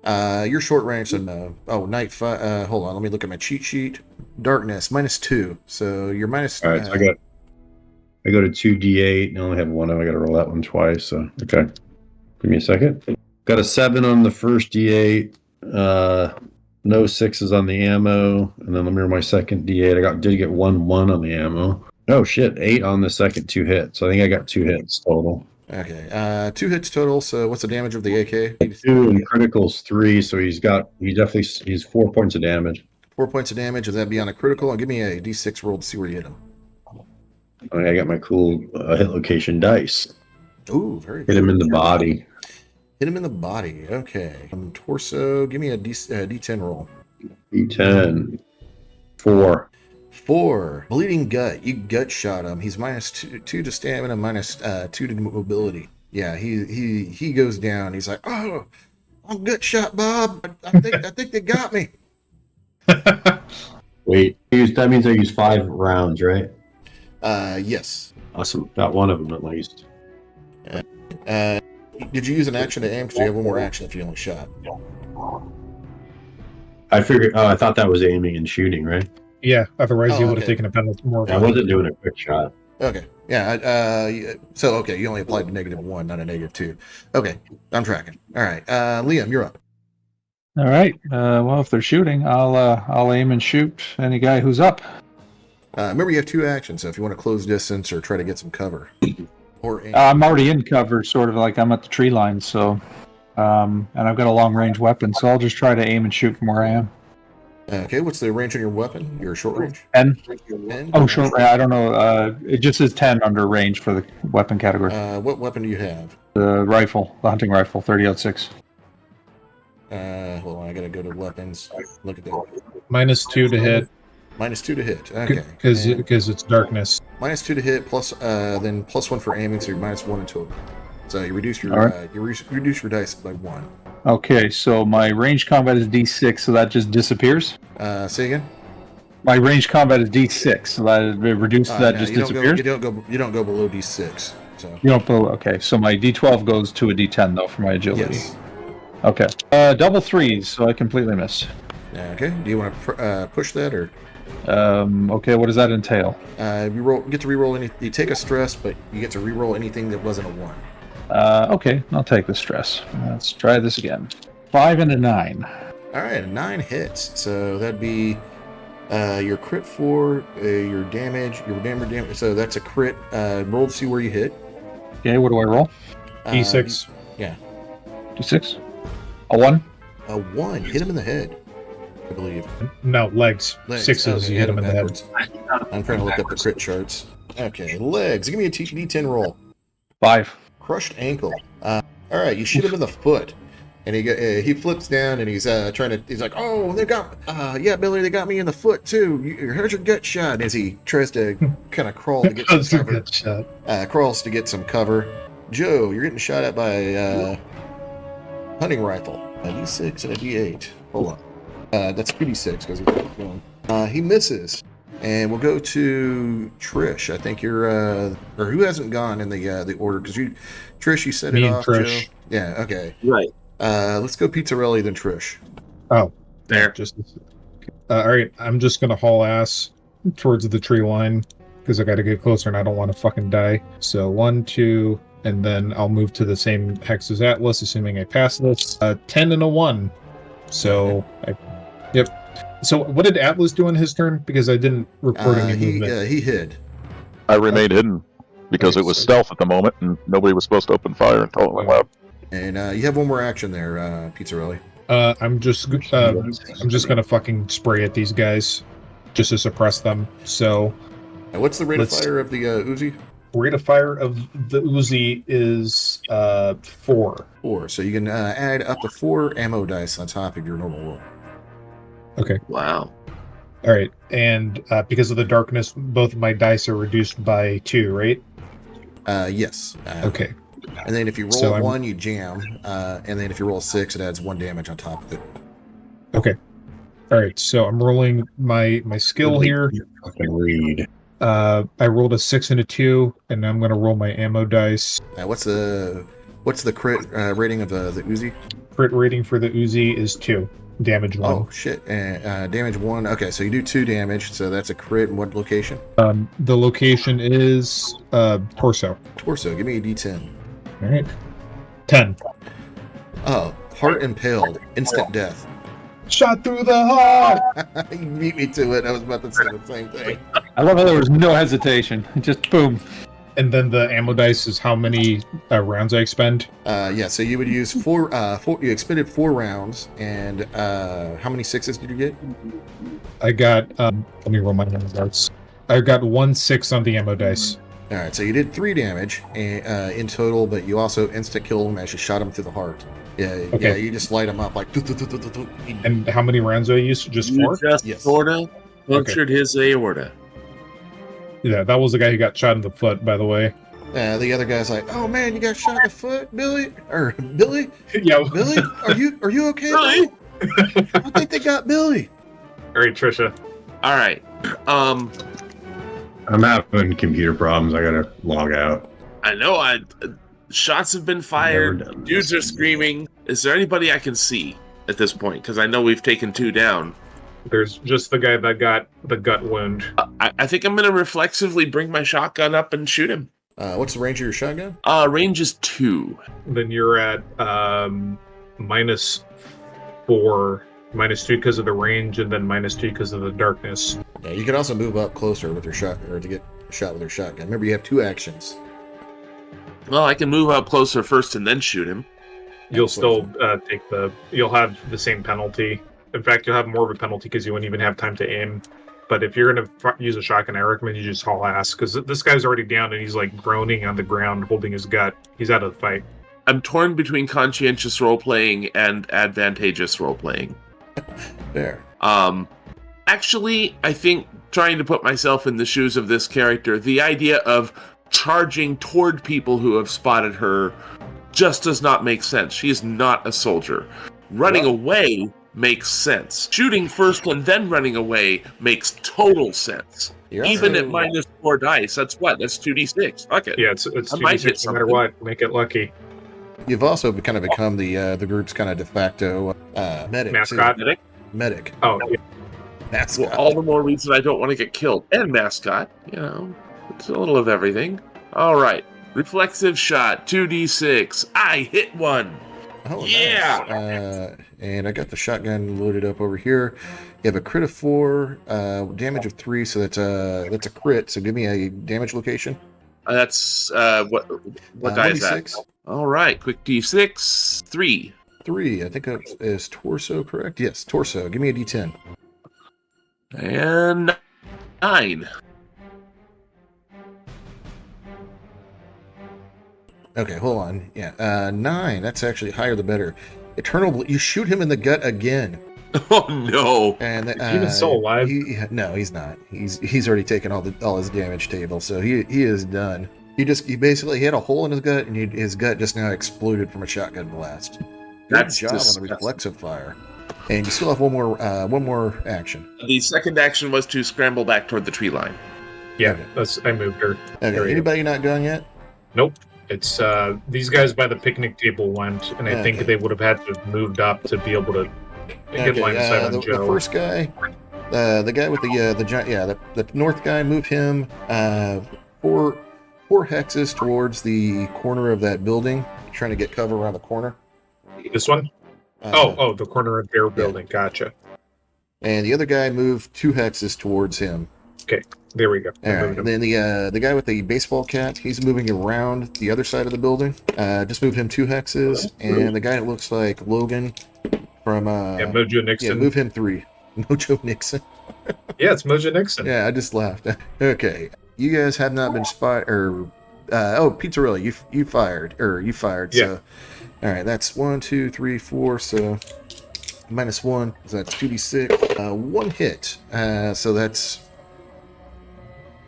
You're short range, so no. Oh, night fight. Hold on, let me look at my cheat sheet. Darkness -2. So you're minus. All right, so I go to 2d8 and I only have one. I got to roll that one twice. So okay, give me a second. Got a 7 on the first d8. No 6s on the ammo, and then let me roll my second d8. Did get 1 on the ammo. Oh shit, 8 on the second 2 hits. So I think I got 2 hits total. Okay, 2 hits total. So what's the damage of the AK? 2 and criticals 3. So he's 4 points of damage. 4 points of damage. Would that be on a critical? And give me a D6 roll to see where you hit him. I got my cool hit location dice. Ooh, very Hit good. him in the body. Hit him in the body. Okay. Torso. Give me a D10 roll. D10. 4. 4. Bleeding gut. You gut shot him. He's -2 to stamina, -2 to mobility. Yeah, he goes down. He's like, oh, I'm gut shot, Bob. I think they got me. Wait, that means I use 5 rounds, right? Yes. Awesome. Got one of them at least. Did you use an action to aim? Because you have one more action if you only shot. I figured. Oh, I thought that was aiming and shooting, right? Yeah, otherwise Oh, you would have okay. taken a penalty more. I wasn't doing a quick shot. Okay. Yeah. So okay, you only applied to -1, not a -2. Okay, I'm tracking. All right. Liam, you're up. All right. Well, if they're shooting, I'll aim and shoot any guy who's up. Remember, you have 2 actions, so if you want to close distance or try to get some cover, or aim. I'm already in cover, sort of like I'm at the tree line, so and I've got a long range weapon, so I'll just try to aim and shoot from where I am. Okay, what's the range on your weapon? Your short range? 10. 10? Oh, short range. I don't know. It just says 10 under range for the weapon category. What weapon do you have? The rifle, the hunting rifle, 30-06. Hold on, I gotta go to weapons. Look at that. -2 to hit -2 to hit. Okay. because And it's darkness. -2 to hit, plus then +1 for aiming, so you're -1 in total. So you reduce your All right. reduce your dice by 1. Okay, so my range combat is D6, so that just disappears. Say again. My range combat is D6, so that it reduces that No, just you don't disappears. you don't go below D6. So You don't pull. Okay, so my D12 goes to a D10 though for my agility. yes. Okay. Double 3s, so I completely missed. Okay. Do you want to push that or? Okay, what does that entail? You get to reroll any. You take a stress, but you get to reroll anything that wasn't a 1. Okay, I'll take the stress. Let's try this again. 5 and a 9. All right, 9 hits. So that'd be your crit for your damage, damage. So that's a crit. Roll to see where you hit. Okay, what do I roll? D6. Yeah, D6. A 1. a 1. Hit him in the head, I believe. No, legs. Legs. 6s. Okay, You hit him him in the head. backwards. I'm trying to look up the crit charts. Okay, legs. Give me a D10 roll. 5. Crushed ankle. All right, you shoot him in the foot, and he flips down, and he's he's like, oh, they got, yeah, Billy, they got me in the foot too. Here's your gut shot. As he tries to kind of crawl to get some That's a cover. good shot. Crawls to get some cover. Joe, you're getting shot at by hunting rifle. A D6 and a D8. Hold on. That's 2D6 because he's going. He misses. And we'll go to Trish. I think you're, or who hasn't gone in the order? Because Trish, you set Me it and off. Trish. Joe. Yeah. Okay. Right Let's go Pizzarelli then Trish. Oh, there. just all right. I'm just gonna haul ass towards the tree line because I got to get closer and I don't want to fucking die. So 1, 2, and then I'll move to the same hex as Atlas, assuming I pass this. 10 and a 1. So yep. So what did Atlas do on his turn? Because I didn't report any movement. He hid. I remained hidden because it was stealth at the moment, and nobody was supposed to open fire until it went loud. And you have one more action there, Pizzarelli. I'm just gonna fucking spray at these guys just to suppress them. So What's the rate of fire of the Uzi? rate of fire of the Uzi is 4. 4. So you can add up to 4 ammo dice on top of your normal roll. Okay. Wow. All right. And because of the darkness, both of my dice are reduced by 2, right? Yes. Okay. And then if you roll So I'm- 1, you jam. And then if you roll 6, it adds 1 damage on top of it. Okay. All right. So I'm rolling my skill here. Fucking read. I rolled a 6 and a 2, and I'm going to roll my ammo dice. What's the crit rating of the Uzi? crit rating for the Uzi is 2. Damage 1. Oh shit! And damage 1. Okay, so you do 2 damage. So that's a crit. In what location? The location is torso. Torso. Give me a D10. All right. 10. Oh, heart impaled. Instant death. Shot through the heart. You beat me to it. I was about to say the same thing. I love how there was no hesitation. Just boom. And then the ammo dice is how many rounds I expend. Yeah, so you would use 4. You expended 4 rounds, and how many 6s did you get? I got. Let me roll my ammo dice. I got 1 6 on the ammo dice. All right, so you did 3 damage in total, but you also instant killed him as you shot him through the heart. Yeah, Okay. yeah, you just light him up like. And how many rounds do I use? Just 4? You just Yes. sorta punctured his aorta. Yeah, that was the guy who got shot in the foot, by the way. The other guy's like, "Oh man, you got shot in the foot, Billy? Or Billy? Yeah. Billy? Are you okay? Billy? Billy? I think they got Billy." All right, Trisha. All right. I'm having computer problems. I gotta log out. I know. Shots have been Never fired. done Dudes this. are screaming. Is there anybody I can see at this point? Because I know we've taken 2 down. There's just the guy that got the gut wound. I think I'm going to reflexively bring my shotgun up and shoot him. What's the range of your shotgun? Range is 2. Then you're at -4, -2 because of the range, and then -2 because of the darkness. Yeah, you can also move up closer with your shot, or to get shot with your shotgun. Remember, you have 2 actions. Well, I can move up closer first and then shoot him. You'll still you'll have the same penalty. In fact, you'll have more of a penalty because you wouldn't even have time to aim. But if you're going to use a shotgun, I recommend you just haul ass, because this guy's already down and he's like groaning on the ground, holding his gut. He's out of the fight. I'm torn between conscientious role playing and advantageous role playing. There. Actually, I think trying to put myself in the shoes of this character, the idea of charging toward people who have spotted her just does not make sense. She is not a soldier. Running away makes sense. Shooting first and then running away makes total sense. You're Even also- at -4 dice, that's 2d6. Fuck it. Yeah, it's I might hit 2d6 no matter something. what. Make it lucky. You've also kind of become the group's kind of de facto medic. Mascot. too. Medic. Oh, yeah. Mascot. Well, all the more reason I don't want to get killed. And mascot, it's a little of everything. All right, reflexive shot, 2d6. I hit 1. Oh, Yeah! Nice. And I got the shotgun loaded up over here. You have a crit of 4, damage of 3, so that's a crit. So give me a damage location. That's what die is that? 1d6. All right, quick d6, 3. 3. I think that is torso, correct? Yes, torso. Give me a d10. And 9. Okay, hold on. Yeah, 9. That's actually higher the better. You shoot him in the gut again. Oh no! And Is he even still alive? No, he's not. He's already taken all his damage table, so he is done. He basically hit a hole in his gut, and his gut just now exploded from a shotgun blast. Good That's job on disgusting. the reflexive fire. And you still have one more action. The second action was to scramble back toward the tree line. Yeah, Okay. I moved her. Okay, There we go. anybody not gone yet? Nope. It's these guys by the picnic table went, and I think Okay. they would have had to have moved up to be able to get line of sight on the Joe. first guy, the guy with the giant, the north guy, move him 4 hexes towards the corner of that building, trying to get cover around the corner. This one? Uh, The corner of their building. Gotcha. And the other guy moved 2 hexes towards him. There we go. All I right. moved And him. then the guy with the baseball cap, he's moving around the other side of the building. Just move him 2 hexes. And the guy that looks like Logan from Yeah, Mojo Nixon. yeah, move him 3. Mojo Nixon. Yeah, it's Mojo Nixon. Yeah, I just laughed. Okay, you guys have not been spotted. Or Pizzarella, you fired. Yeah. So, all right, that's 1, 2, 3, 4. So -1. So that's 2d6. 1 hit. So that's.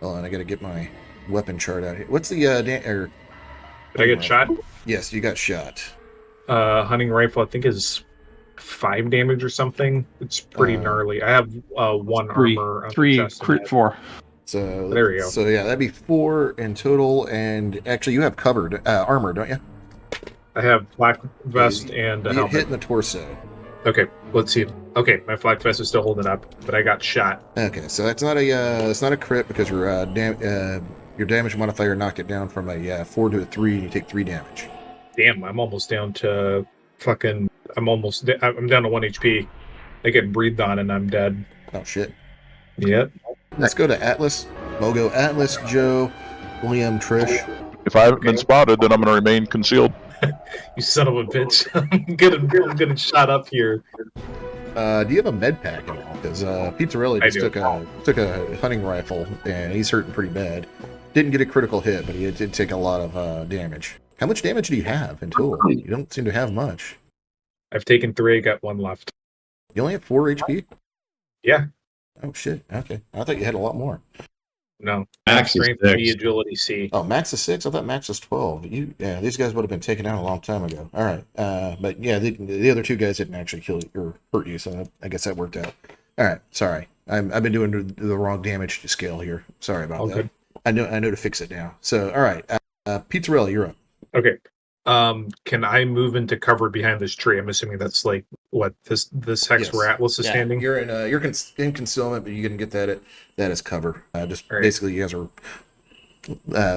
Hold on, I gotta get my weapon chart out here. What's the Did I get shot? Yes, you got shot. Hunting rifle, I think, is 5 damage or something. It's pretty gnarly. I have 1 Three, armor. on the 3, chest and crit head. 4. So There we go. So yeah, that'd be 4 in total. And actually, you have covered armor, don't you? I have flak vest and a You get helmet. hit in the torso. Okay, let's see. Okay, my flak vest is still holding up, but I got shot. Okay, so that's not a it's not a crit because your damage modifier knocked it down from a 4 to a 3, and you take 3 damage. Damn, I'm almost down to fucking. I'm down to 1 HP. I get breathed on and I'm dead. Oh shit. Yep. Let's go to Atlas. We'll go Atlas, Joe, Liam, Trish. If I haven't been spotted, then I'm going to remain concealed. You son of a bitch. I'm getting shot up here. Do you have a med pack at all? Because Pizzarelli I just do. took a hunting rifle and he's hurting pretty bad. Didn't get a critical hit, but he did take a lot of damage. How much damage do you have in total? You don't seem to have much. I've taken 3, got 1 left. You only have 4 HP? Yeah. Oh shit. Okay. I thought you had a lot more. No. Max is Strength 6. B, agility C. Oh, max is 6? I thought max was 12. These guys would have been taken out a long time ago. All right. But yeah, the other 2 guys didn't actually kill you or hurt you, so I guess that worked out. All right. Sorry. I've been doing the wrong damage scale here. Sorry about that. Good. I know to fix it now. So, all right. Pizzarelli, you're up. Okay. Can I move into cover behind this tree? I'm assuming that's like what this hex Yes. where Atlas is standing. You're in concealment, but you can get that as cover. Just All right. basically, you guys are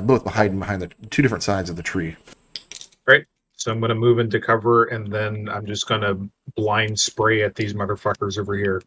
both behind the 2 different sides of the tree. Right. So I'm gonna move into cover, and then I'm just gonna blind spray at these motherfuckers over here.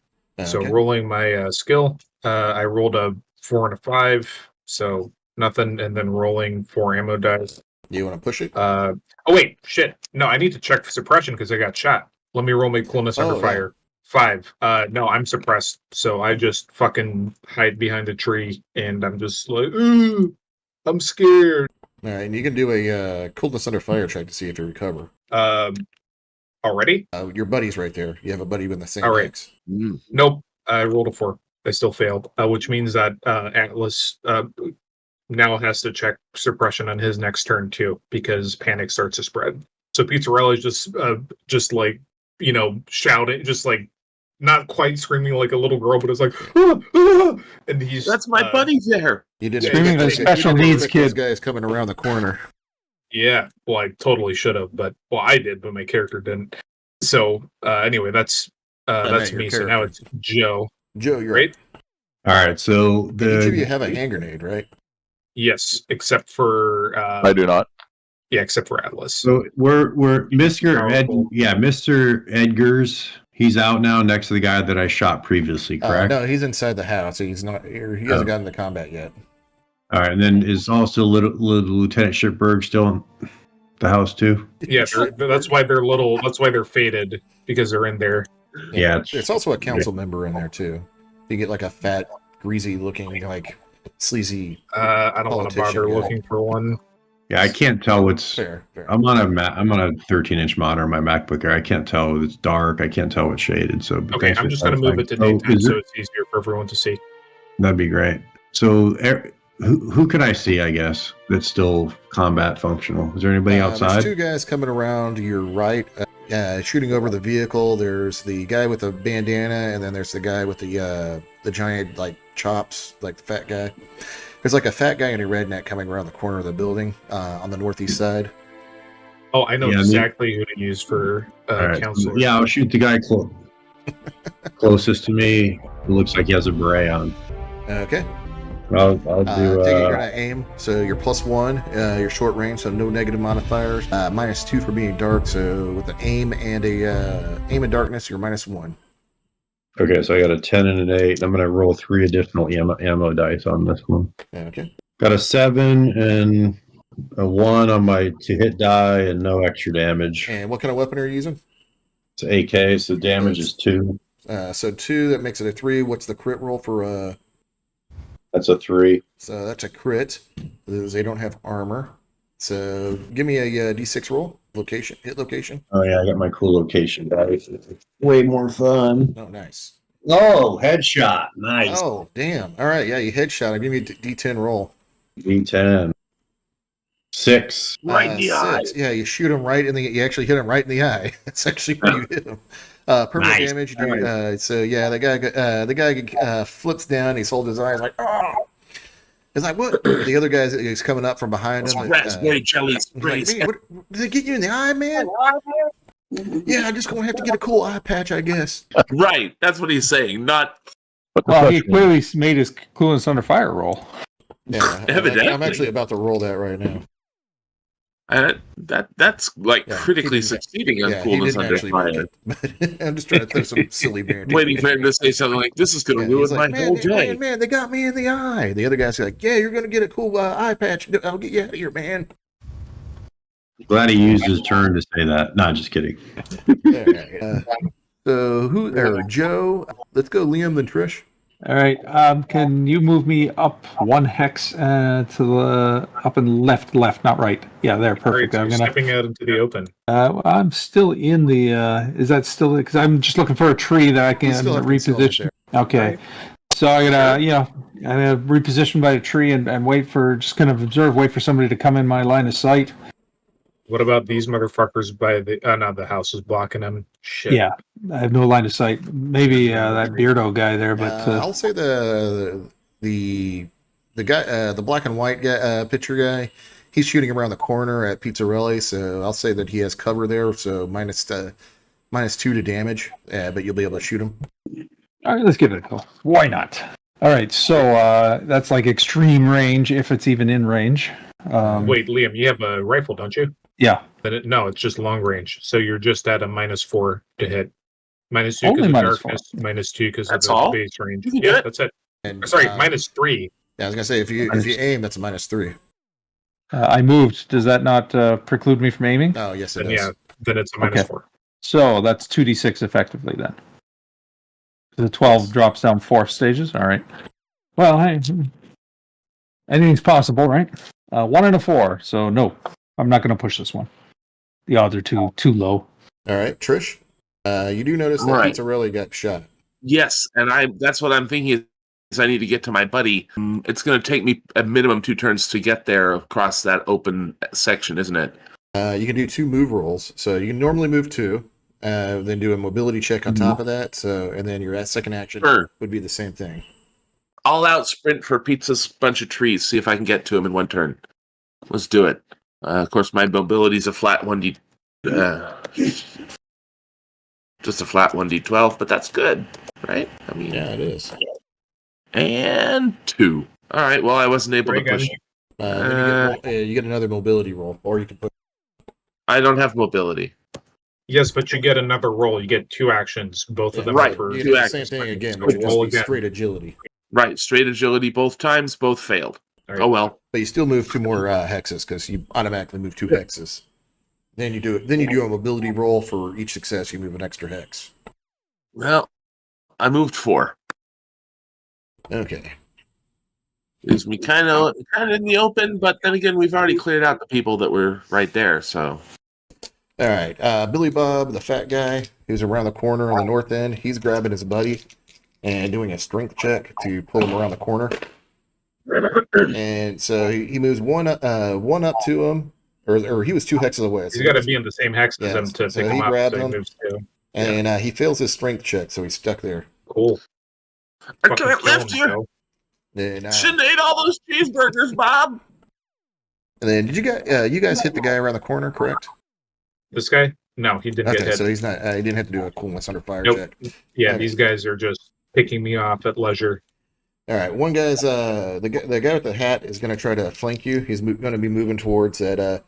So Okay. rolling my skill, I rolled a 4 and a 5, so nothing, and then rolling 4 ammo dice. You want to push it? Oh wait, shit. No, I need to check for suppression because I got shot. Let me roll my coolness under yeah. fire. 5. No, I'm suppressed. So I just fucking hide behind a tree and I'm just like, ooh, I'm scared. All right, and you can do a coolness under fire check to see if you recover. Already? Your buddy's right there. You have a buddy with the same All right. dex. Nope. I rolled a 4. I still failed, which means that Atlas now has to check suppression on his next turn too, because panic starts to spread. So Pizzarella's just like, shouting, just like not quite screaming like a little girl, but it's like, ah, ah, and he's That's my buddy there. You didn't Screaming expect- the special you didn't needs expect those kid. guys coming around the corner. Yeah, well, I totally should have, but I did, but my character didn't. So anyway, that's not your me. So now character. it's Joe, Joe, you're right? All right, so Each of you have a hand grenade, right? Yes, except for I do not. yeah, except for Atlas. so we're Mr. Powerful. Mr. Edgar's. He's out now next to the guy that I shot previously, correct? No, he's inside the house. He's not. He hasn't gotten to combat yet. All right, and then is also little Lieutenant Shipberg still in the house too? Yeah, that's why they're little. That's why they're faded, because they're in there. Yeah, There's also a council member in there too. You get like a fat, greasy-looking, like sleazy. I don't want to Politician bother guy. looking for one. yeah. I can't tell what's. Fair. I'm on a 13-inch monitor on my MacBook Air. I can't tell if it's dark. I can't tell what's shaded. So Okay, thanks I'm for just going to move it to clarifying. daytime is so it- it's easier for everyone to see. That'd be great. So who could I see? I guess that's still combat functional. Is there anybody There's outside? 2 guys coming around to your right, shooting over the vehicle. There's the guy with the bandana, and then there's the guy with the giant like chops, like the fat guy. There's like a fat guy and a redneck coming around the corner of the building on the northeast side. Oh, I know Yeah, exactly who to use for All right. counselor. Yeah, I'll shoot the guy closest to me. Who looks like he has a beret on. Okay. I'll do. Take it, you're gonna aim. So you're +1. You're short range, so no negative modifiers. -2 for being dark. So with an aim and aim in darkness, you're -1. Okay, so I got a 10 and an 8. I'm going to roll 3 additional ammo dice on this one. Okay. Got a 7 and a 1 on my to hit die and no extra damage. And what kind of weapon are you using? It's AK, so damage is 2. So 2. That makes it a 3. What's the crit roll for? That's a 3. So that's a crit. They don't have armor. So give me a D6 roll. Hit location. Oh, yeah, I got my cool location dice. Way more fun. Oh, nice. Oh, headshot. Nice. Oh, damn. All right. Yeah, you headshot. Give me a D10 roll. D10. 6. Right in the eye. 6. Yeah, you shoot him right in the. You actually hit him right in the eye. That's actually where you hit him. Permanent Nice. damage. So yeah, the guy flips down. He's holding his eyes like, oh. He's like, what? The other guy is coming up from behind him. Raspberry jelly He's like, sprays. man, what, did they get you in the eye, man? Yeah, I'm just going to have to get a cool eye patch, I guess. Right, that's what he's saying. Not But the Well, he question clearly made his coolness under fire roll. Yeah, Evidently. I'm actually about to roll that right now. that's like Yeah, critically he didn't- succeeding on Yeah, he coolness didn't under actually fire. make it. But I'm just trying to throw some silly banter. Waiting for him to say something like, "This is going to Yeah, ruin he's like, my whole day." man, they got me in the eye. The other guy's like, yeah, you're going to get a cool eye patch. I'll get you out of here, man. Glad he used his turn to say that. No, just kidding. So Joe, let's go Liam then Trish. All right. Can you move me up one hex to the up and left, not right? Yeah, there, All right, perfect. so I'm you're gonna. stepping out into the open. I'm still in the. Is that still? Because I'm just looking for a tree that I You can still have concealment reposition. Okay. So I'm gonna reposition by a tree and wait for, just kind of observe, wait for somebody to come in my line of sight. What about these motherfuckers by the? No, the house is blocking them. Shit. Yeah, I have no line of sight. Maybe that Beardo guy there, but I'll say the guy, the black and white guy, picture guy. He's shooting around the corner at Pizzarelli, so I'll say that he has cover there. So -2 to damage, but you'll be able to shoot him. all right, let's give it a go. Why not? All right, so that's like extreme range, if it's even in range. Wait, Liam, you have a rifle, don't you? Yeah. Then no, it's just long range. So you're just at a -4 to hit. -2 Only because of -4. darkness. -2 because of That's the all? base range. You can do Yeah, it. that's it. And Sorry, -3. Yeah, I was gonna say if you aim, that's a -3. I moved. Does that not preclude me from aiming? Oh yes, it Then does. yeah, then it's a Okay. -4. So that's 2d6 effectively then. The 12 drops down 4 stages. All right. Well, hey, anything's possible, right? 1 and a 4. So no, I'm not going to push this one. The odds are too low. All right, Trish. You do notice that Right. Pizzarelli got shot. Yes, and that's what I'm thinking is I need to get to my buddy. It's going to take me a minimum 2 turns to get there across that open section, isn't it? You can do 2 move rolls. So you can normally move 2, then do a mobility check on top of that. So and then your second action Sure. would be the same thing. All out sprint for Pizza's bunch of trees. See if I can get to him in 1 turn. Let's do it. Of course, my mobility is a flat 1d. Just a flat 1d12, but that's good, right? I mean, Yeah, it is. and 2. All right. Well, I wasn't able Try to push. Then you get another mobility roll, or you can put. I don't have mobility. Yes, but you get another roll. You get 2 actions. Both of them Right. are for You Two do the actions. same thing again, So which would just roll be again. straight agility. Right. Straight agility both times. Both failed. All right. Oh well. But you still move 2 more hexes because you automatically move 2 hexes. Then you do it. Then you do a mobility roll for each success. You move an extra hex. Well, I moved 4. Okay. Leaves me kind of in the open, but then again, we've already cleared out the people that were right there. So All right. Billy Bob, the fat guy who's around the corner on the north end, he's grabbing his buddy and doing a strength check to pull him around the corner. And so he moves one up to him, or he was 2 hexes away. He's So got to be in the same hex as Yeah, them to so pick he him up. grabbed So he him. moves 2. and he fails his strength check, so he's stuck there. Cool. I Fucking can't kill lift him, you. Joe. Then, Shouldn't have ate all those cheeseburgers, Bob. and then did you guys hit the guy around the corner, correct? This guy? No, he didn't Okay, get hit. so he's not. He didn't have to do a coolness under fire Nope. check. Yeah, Okay. these guys are just picking me off at leisure. All right, one guy's the guy with the hat is going to try to flank you. He's going to be moving towards that.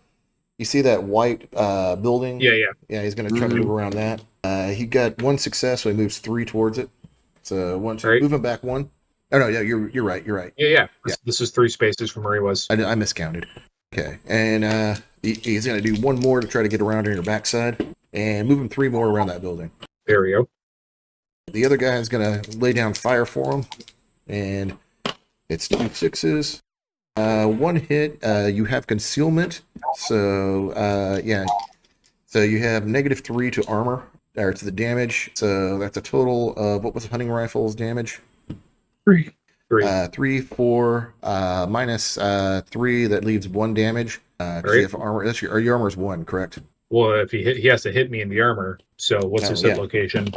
You see that white building? Yeah, yeah. Yeah, he's going to try to move around that. He got 1 success, so he moves 3 towards it. So 1, 2, Right. move him back 1. Oh no, yeah, you're right. You're right. Yeah. This is 3 spaces from where he was. I miscounted. Okay, and he's going to do 1 more to try to get around on your backside, and move him 3 more around that building. There we go. The other guy is going to lay down fire for him, and it's 2 6s. 1 hit. You have concealment, so yeah. So you have -3 to armor, or to the damage. So that's a total of, what was hunting rifle's damage? 3. 3. 3, 4, minus 3. That leaves 1 damage. 'Cause you Right. have armor. Your armor is 1, correct? Well, if he has to hit me in the armor. So what's his hit yeah. location?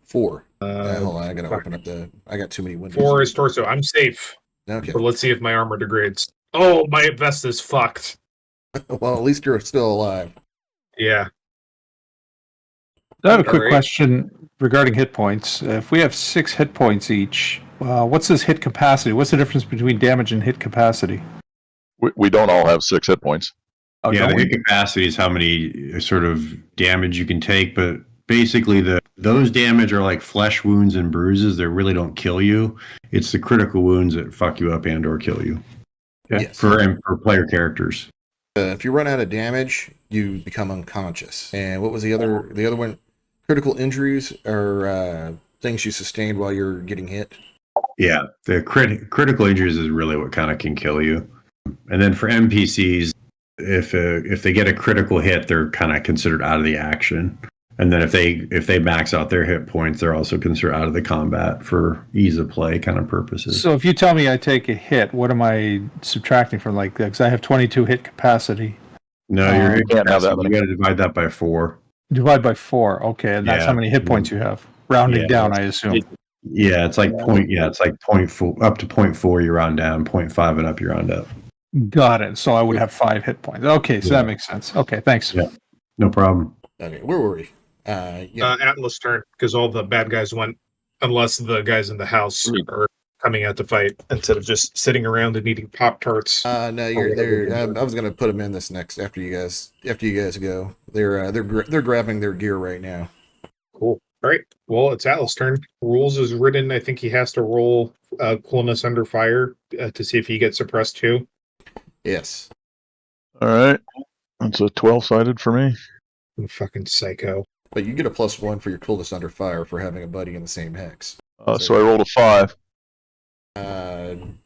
4. Hold on, I gotta fuck. open up I got too many windows. 4 is torso. I'm safe. Okay. But let's see if my armor degrades. Oh, my vest is fucked. Well, at least you're still alive. Yeah. I have a quick Alright. question regarding hit points. If we have 6 hit points each, what's this hit capacity? What's the difference between damage and hit capacity? We don't all have 6 hit points. Oh, yeah, don't the we? hit capacity is how many sort of damage you can take, but basically those damage are like flesh wounds and bruises. They really don't kill you. It's the critical wounds that fuck you up and or kill you. Okay? Yes. For player characters. If you run out of damage, you become unconscious. And what was the other one? Critical injuries are things you sustained while you're getting hit. Yeah, the critical injuries is really what kind of can kill you. And then for NPCs, if they get a critical hit, they're kind of considered out of the action. And then if they max out their hit points, they're also considered out of the combat for ease of play kind of purposes. So if you tell me I take a hit, what am I subtracting from like that? Because I have 22 hit capacity. No, you can't have that You many. got to divide that by 4. Divide by 4. Okay, and that's Yeah. how many hit points you have. Rounding Yeah, down, I assume. Yeah, it's like it's like 0.4 up to 0.4 you round down, 0.5 and up you round up. Got it. So I would have 5 hit points. Okay, so Yeah. that makes sense. Okay, thanks. Yeah. No problem. Okay, where were we? Yeah. Atlas turn, because all the bad guys went, unless the guys in the house are coming out to fight, instead of just sitting around and eating Pop-Tarts. No, you're there. I was gonna put them in this next after you guys go. They're grabbing their gear right now. Cool. All right. Well, it's Atlas' turn. Rules is written. I think he has to roll coolness under fire to see if he gets suppressed too. Yes. All right. That's a 12-sided for me. I'm fucking psycho. But you get a +1 for your coolness under fire for having a buddy in the same hex. So I rolled a 5.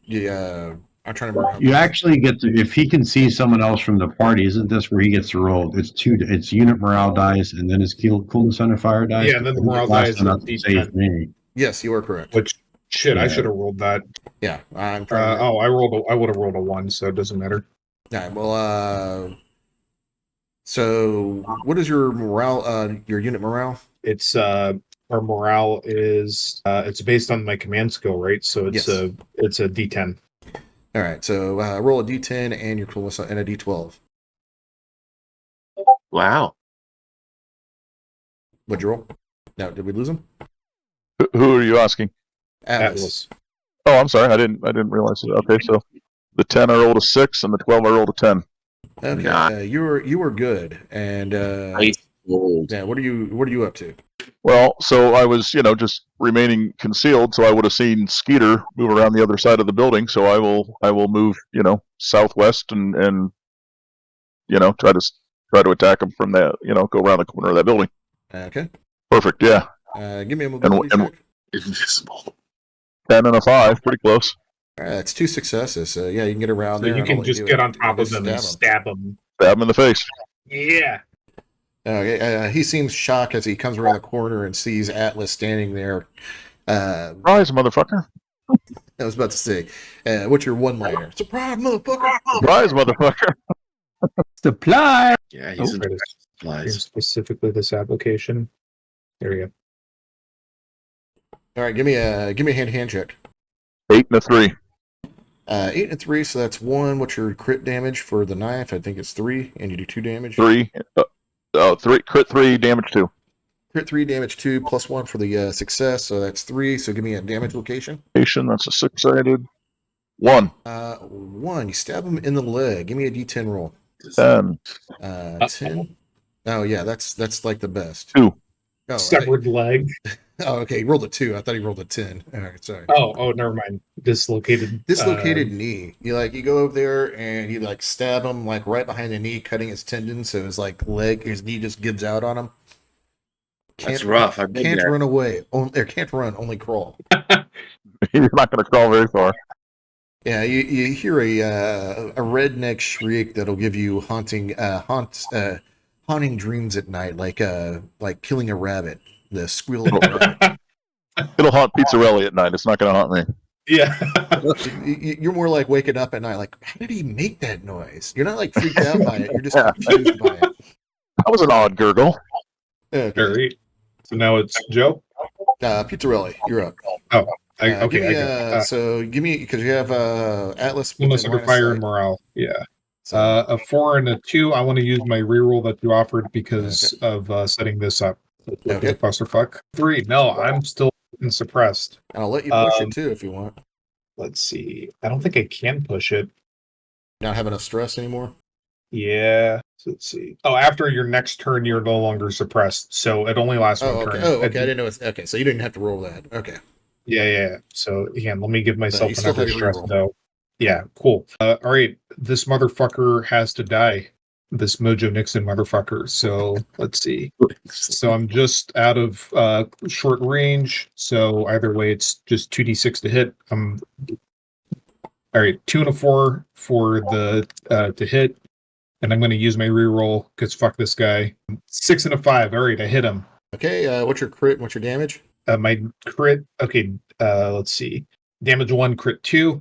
Yeah. I'm trying to remember. You actually get to, if he can see someone else from the party, isn't this where he gets to roll? It's unit morale dice and then his coolness under fire dice. Yeah, and then the morale dice Not is to say it's me. Yes, you are correct. Which shit, I Yeah. should have rolled that. Yeah, I'm trying. To... I would have rolled a 1, so it doesn't matter. Yeah. Well. So what is your morale? Your unit morale? It's our morale is it's based on my command skill, right? So it's Yes. it's a D10. All right. So roll a D10 and your coolness and a D12. Wow. What'd you roll? No, did we lose him? Who are you asking? Atlas. Oh, I'm sorry. I didn't realize it. Okay, so the 10 I rolled a 6 and the 12 I rolled a 10. Okay. Nah. You were good. And Nice roll. yeah, what are you up to? Well, so I was, just remaining concealed, so I would have seen Skeeter move around the other side of the building. So I will move, southwest and try to attack him from that, go around the corner of that building. Okay. Perfect. Yeah, Give me a mobility and- check. Invisible. 10 and a 5, pretty close. That's 2 successes. So yeah, you can get around So there. you and all can you just do get is on top of just them and stab them. Stab him in the face. Yeah. Okay. He seems shocked as he comes around the corner and sees Atlas standing there. Surprise, motherfucker! I was about to say, what's your one-liner? Surprise, motherfucker! Surprise, motherfucker! Supply. Yeah, he's in Here's supplies. specifically this application. There you go. All right, give me a hand check. 8 and a 3. 8 and 3, so that's 1. What's your crit damage for the knife? I think it's 3, and you do 2 damage. 3. 3 crit 3 damage 2. Crit 3 damage 2 plus 1 for the success, so that's 3. So give me a damage location. That's a 6-sided. 1. 1. You stab him in the leg. Give me a D10 roll. 10. 10. Oh yeah, that's like the best. 2. Oh, Severed leg. Okay. He rolled a 2. I thought he rolled a 10. All right, sorry. Oh, never mind. Dislocated. Dislocated knee. You go over there and you stab him right behind the knee, cutting his tendon, so his his knee just gives out on him. That's rough. I've been Can't there. run away. Can't run. Only crawl. You're not going to crawl very far. Yeah, you hear a redneck shriek that'll give you haunting dreams at night, like killing a rabbit. The squeal of a rabbit. It'll haunt Pizzarelli at night. It's not going to haunt me. Yeah. You're more like waking up at night, like, how did he make that noise? You're not freaked out by it. You're just confused by it. That was an odd gurgle. Okay. All right. So now it's Joe. Pizzarelli, you're up. Okay, give me, I got it. so give me, because you have Atlas with Coolness the under line of fire sight. and morale. Yeah. So, A 4 and a 2. I want to use my reroll that you offered because of setting this up. Okay. The clusterfuck. 3. No, I'm still suppressed. and I'll let you push it too if you want. Let's see. I don't think I can push it. Not have enough stress anymore. Yeah. So let's see. Oh, after your next turn, you're no longer suppressed. So it only lasts Oh, one okay. turn. Oh, okay. I didn't know it's okay. So you didn't have to roll that. Okay. Yeah. So again, let me give myself you still another have your stress reroll. though. Yeah, cool. All right. This motherfucker has to die. This Mojo Nixon motherfucker. So let's see. So I'm just out of short range. So either way, it's just 2d6 to hit. All right, 2 and a 4 for the to hit, and I'm going to use my reroll because fuck this guy. 6 and a 5. All right, I hit him. Okay. What's your crit? What's your damage? My crit. Okay, let's see. Damage 1, crit 2.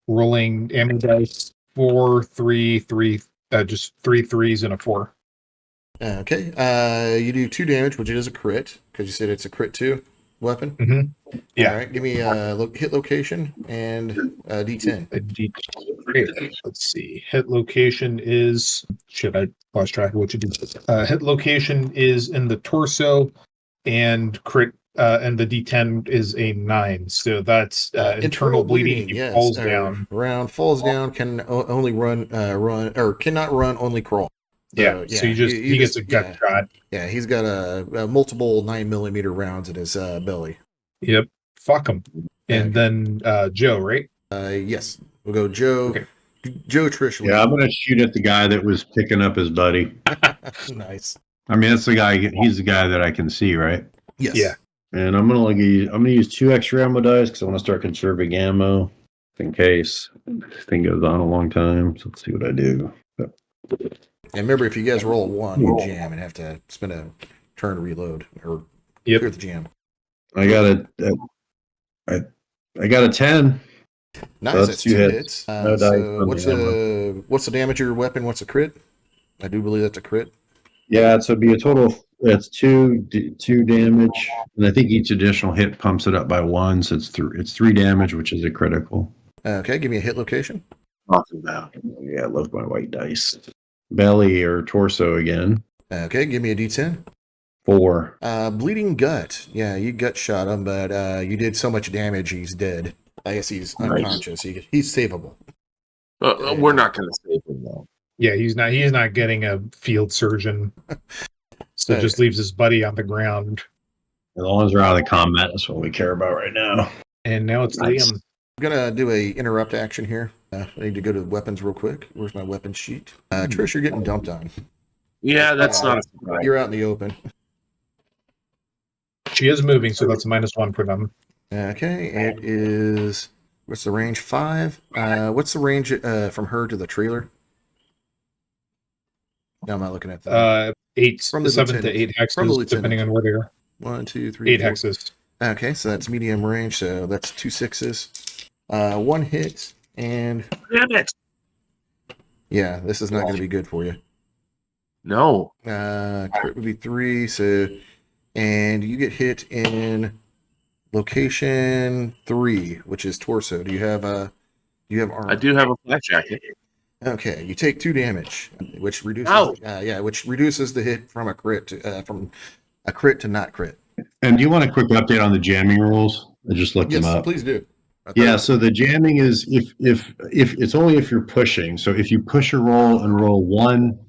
Rolling damage dice 4, 3, 3. Just 3 3s and a 4. Okay. You do 2 damage, which is a crit because you said it's a crit 2 weapon. Mm-hmm. Yeah. All right. Give me hit location and D10. Great. Let's see. Hit location is shit. I lost track of what you did. Hit location is in the torso, and crit. And the D10 is a 9. So that's internal bleeding. He Yes. falls down. Round falls down. Can only run or cannot run. Only crawl. So he gets a gut shot. Yeah, he's got a multiple 9mm rounds in his belly. Yep. Fuck him. And then Joe, right? Yes. We'll go Joe. Okay. Joe Trish. Yeah, I'm gonna shoot at the guy that was picking up his buddy. Nice. I mean, that's the guy. He's the guy that I can see, right? Yes. Yeah. And I'm gonna use 2 extra ammo dice because I want to start conserving ammo in case this thing goes on a long time. So let's see what I do. And remember, if you guys roll a 1, you jam and have to spend a turn to reload or clear the jam. I got a 10. Nice. So That's 2 hits. No dice So on what's the damage of your weapon? What's a crit? I do believe that's a crit. Yeah, so it'd be a total of it's 2 damage, and I think each additional hit pumps it up by 1, so it's 3 damage, which is a critical. Okay, give me a hit location. Awesome. Yeah, I love my white dice. Belly or torso again. Okay, give me a D10. 4. Bleeding gut. Yeah, you gut shot him, but you did so much damage, he's dead. I guess he's unconscious. He's savable. We're not going to save him though. Yeah, he's not getting a field surgeon. So just leaves his buddy on the ground. As long as we're out of the combat, that's what we care about right now. And now it's Liam. I'm gonna do a interrupt action here. I need to go to the weapons real quick. Where's my weapons sheet? Trish, you're getting dumped on. Yeah, that's not a surprise. You're out in the open. She is moving, so that's -1 for them. Okay, it is. What's the range? 5. What's the range from her to the trailer? No, I'm not looking at that. 8 From the 7 to lieutenant. 8 hexes, From the lieutenant. depending on where they are. 1, 2, 3, 8 4. hexes. Okay, so that's medium range. So that's 2 6s. 1 hit, and Damn it! yeah, this is not going to be good for you. No. Crit would be 3. So, and you get hit in location 3, which is torso. Do you have armor? I do have a flak jacket. Okay, you take 2 damage, which reduces. Ow. Which reduces the hit from a crit to not crit. And do you want a quick update on the jamming rules? I just looked them Yes, up. please do. Yeah, so the jamming is if it's only if you're pushing. So if you push a roll and roll 1,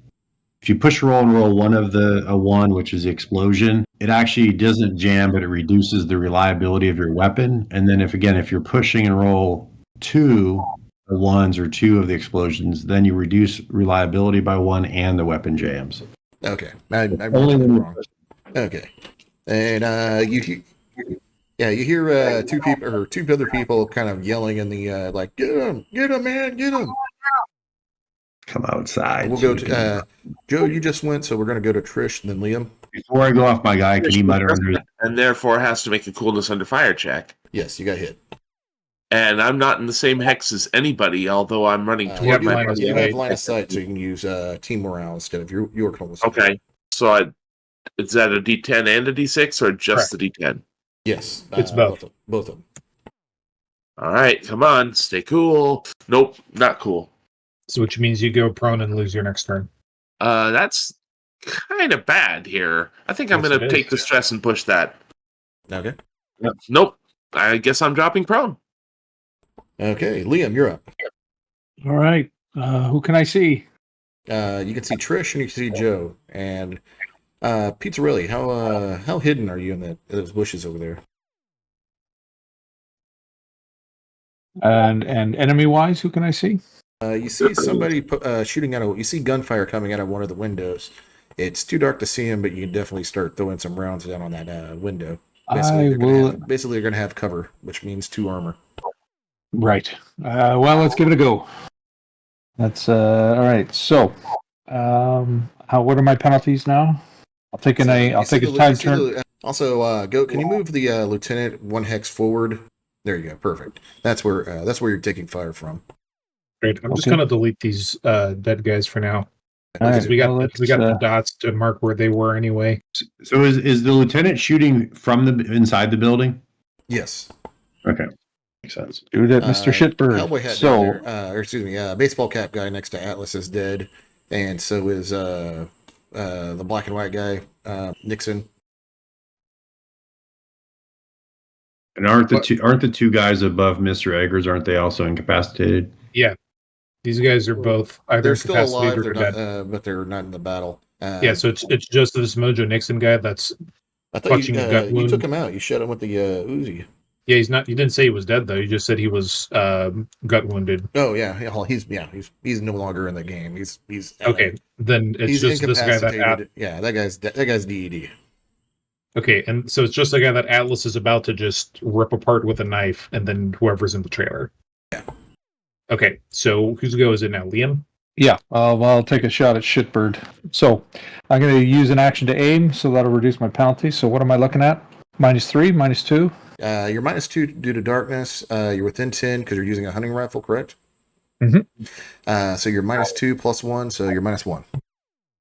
if you push a roll and roll one of a 1, which is the explosion, it actually doesn't jam, but it reduces the reliability of your weapon. And then if you're pushing and roll 2 1s or 2 of the explosions, then you reduce reliability by 1 and the weapon jams. Okay, I Only when wrong. Okay, and you hear 2 people or 2 other people kind of yelling in the like, get him, man, get him. Come outside. We'll go to Joe. You just went, so we're going to go to Trish and then Liam. Before I go off my guy, can you mutter under? And therefore has to make a coolness under fire check. Yes, you got hit. And I'm not in the same hex as anybody, although I'm running toward my line of buddy. You have line of sight, so you can use team morale instead of your coolness. Okay, so is that a D10 and a D6, or just the D10? Yes, It's both. Both of them. All right, come on, stay cool. Nope, not cool. So which means you go prone and lose your next turn. That's kind of bad here. I think I'm Yes, going to it take is. the stress and push that. Okay. Nope. I guess I'm dropping prone. Okay, Liam, you're up. All right. Who can I see? You can see Trish and you can see Joe. And Pizzarelli, how hidden are you in those bushes over there? And enemy wise, who can I see? You see somebody shooting you see gunfire coming out of one of the windows. It's too dark to see him, but you can definitely start throwing some rounds down on that window. Basically, they're gonna have cover, which means 2 armor. Right. Well, let's give it a go. That's all right. So, what are my penalties now? I'll take a time turn. Also, Goat, can you move the lieutenant 1 hex forward? There you go. Perfect. That's where you're taking fire from. Great. I'm just Okay. gonna delete these dead guys for now. All Because right, we got well, the dots to mark where they were anyway. So is the lieutenant shooting from the inside the building? Yes. Okay, makes sense. do that, Mr. Shitbird. Cowboy hat So, down there, or excuse me, baseball cap guy next to Atlas is dead, and so is the black and white guy, Nixon. And aren't the two guys above Mr. Eggers? Aren't they also incapacitated? Yeah, these guys are both either They're still alive, incapacitated they're or not, dead. but they're not in the battle. Yeah, so it's just this Mojo Nixon guy that's I thought clutching a gut you wound. took him out. You shot him with the Uzi. Yeah, he's not. You didn't say he was dead though. You just said he was gut wounded. Oh yeah, he's no longer in the game. He's Okay, then it's he's just this guy incapacitated. Yeah, that guy's DED. Okay, and so it's just the guy that Atlas is about to just rip apart with a knife, and then whoever's in the trailer. Yeah. Okay, so whose go is it now, Liam? yeah, I'll take a shot at Shitbird. So, I'm going to use an action to aim, so that'll reduce my penalty. So, what am I looking at? -3, -2. You're -2 due to darkness. You're within 10 because you're using a hunting rifle, correct? Mm-hmm. So you're -2 +1, so you're -1.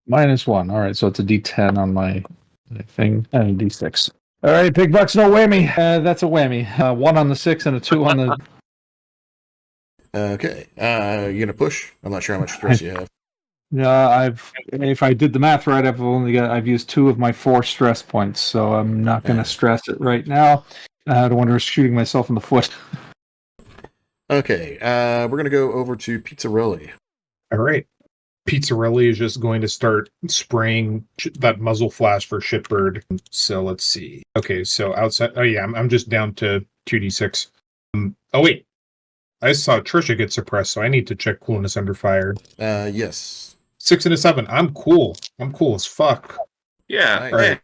-1. All right, so it's a D10 on my thing and a D6. All right, big bucks, no whammy. That's a whammy. 1 on the 6 and a 2 on the. Okay. You're gonna push. I'm not sure how much stress you have. If I did the math right, I've used 2 of my 4 stress points, so I'm not going to stress it right now. I don't want to risk shooting myself in the foot. Okay. We're gonna go over to Pizzarelli. All right. Pizzarelli is just going to start spraying that muzzle flash for Shitbird. So let's see. Okay, so outside. Oh yeah, I'm just down to 2d6. Oh wait, I saw Trisha get suppressed, so I need to check coolness under fire. Yes. 6 and a 7. I'm cool. I'm cool as fuck. Yeah. Nice. Right.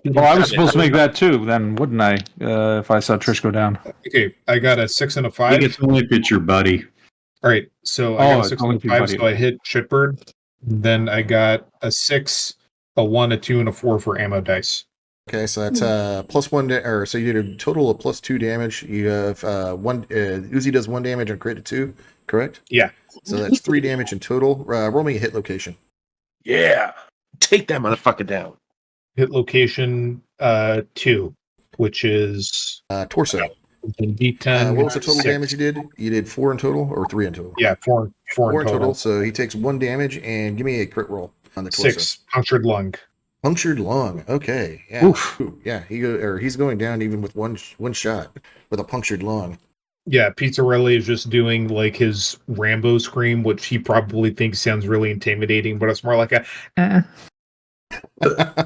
Well, I was supposed to make that too, then wouldn't I? If I saw Trish go down. Okay, I got a 6 and a 5. I think it's only if it's your buddy. All right, so I got a it's 6 only and a if you 5, buddy. so I hit Shitbird. Then I got a 6, a 1, a 2, and a 4 for ammo dice. Okay, so that's +1, or so you did a total of +2 damage. You have one. Uzi does 1 damage and crit 2, correct? Yeah. So that's 3 damage in total. Roll me a hit location. Yeah. Take that motherfucker down. Hit location 2, which is Torso. D10. What was the total 6. damage you did? You did 4 in total or 3 in total? Yeah, 4 4 in total. So he takes 1 damage, and give me a crit roll on the torso. 6 punctured lung. Punctured lung. Okay. Yeah. Oof. Ooh, yeah. He's going down even with one shot with a punctured lung. Yeah, Pizzarelli is just doing like his Rambo scream, which he probably thinks sounds really intimidating, but it's more like a.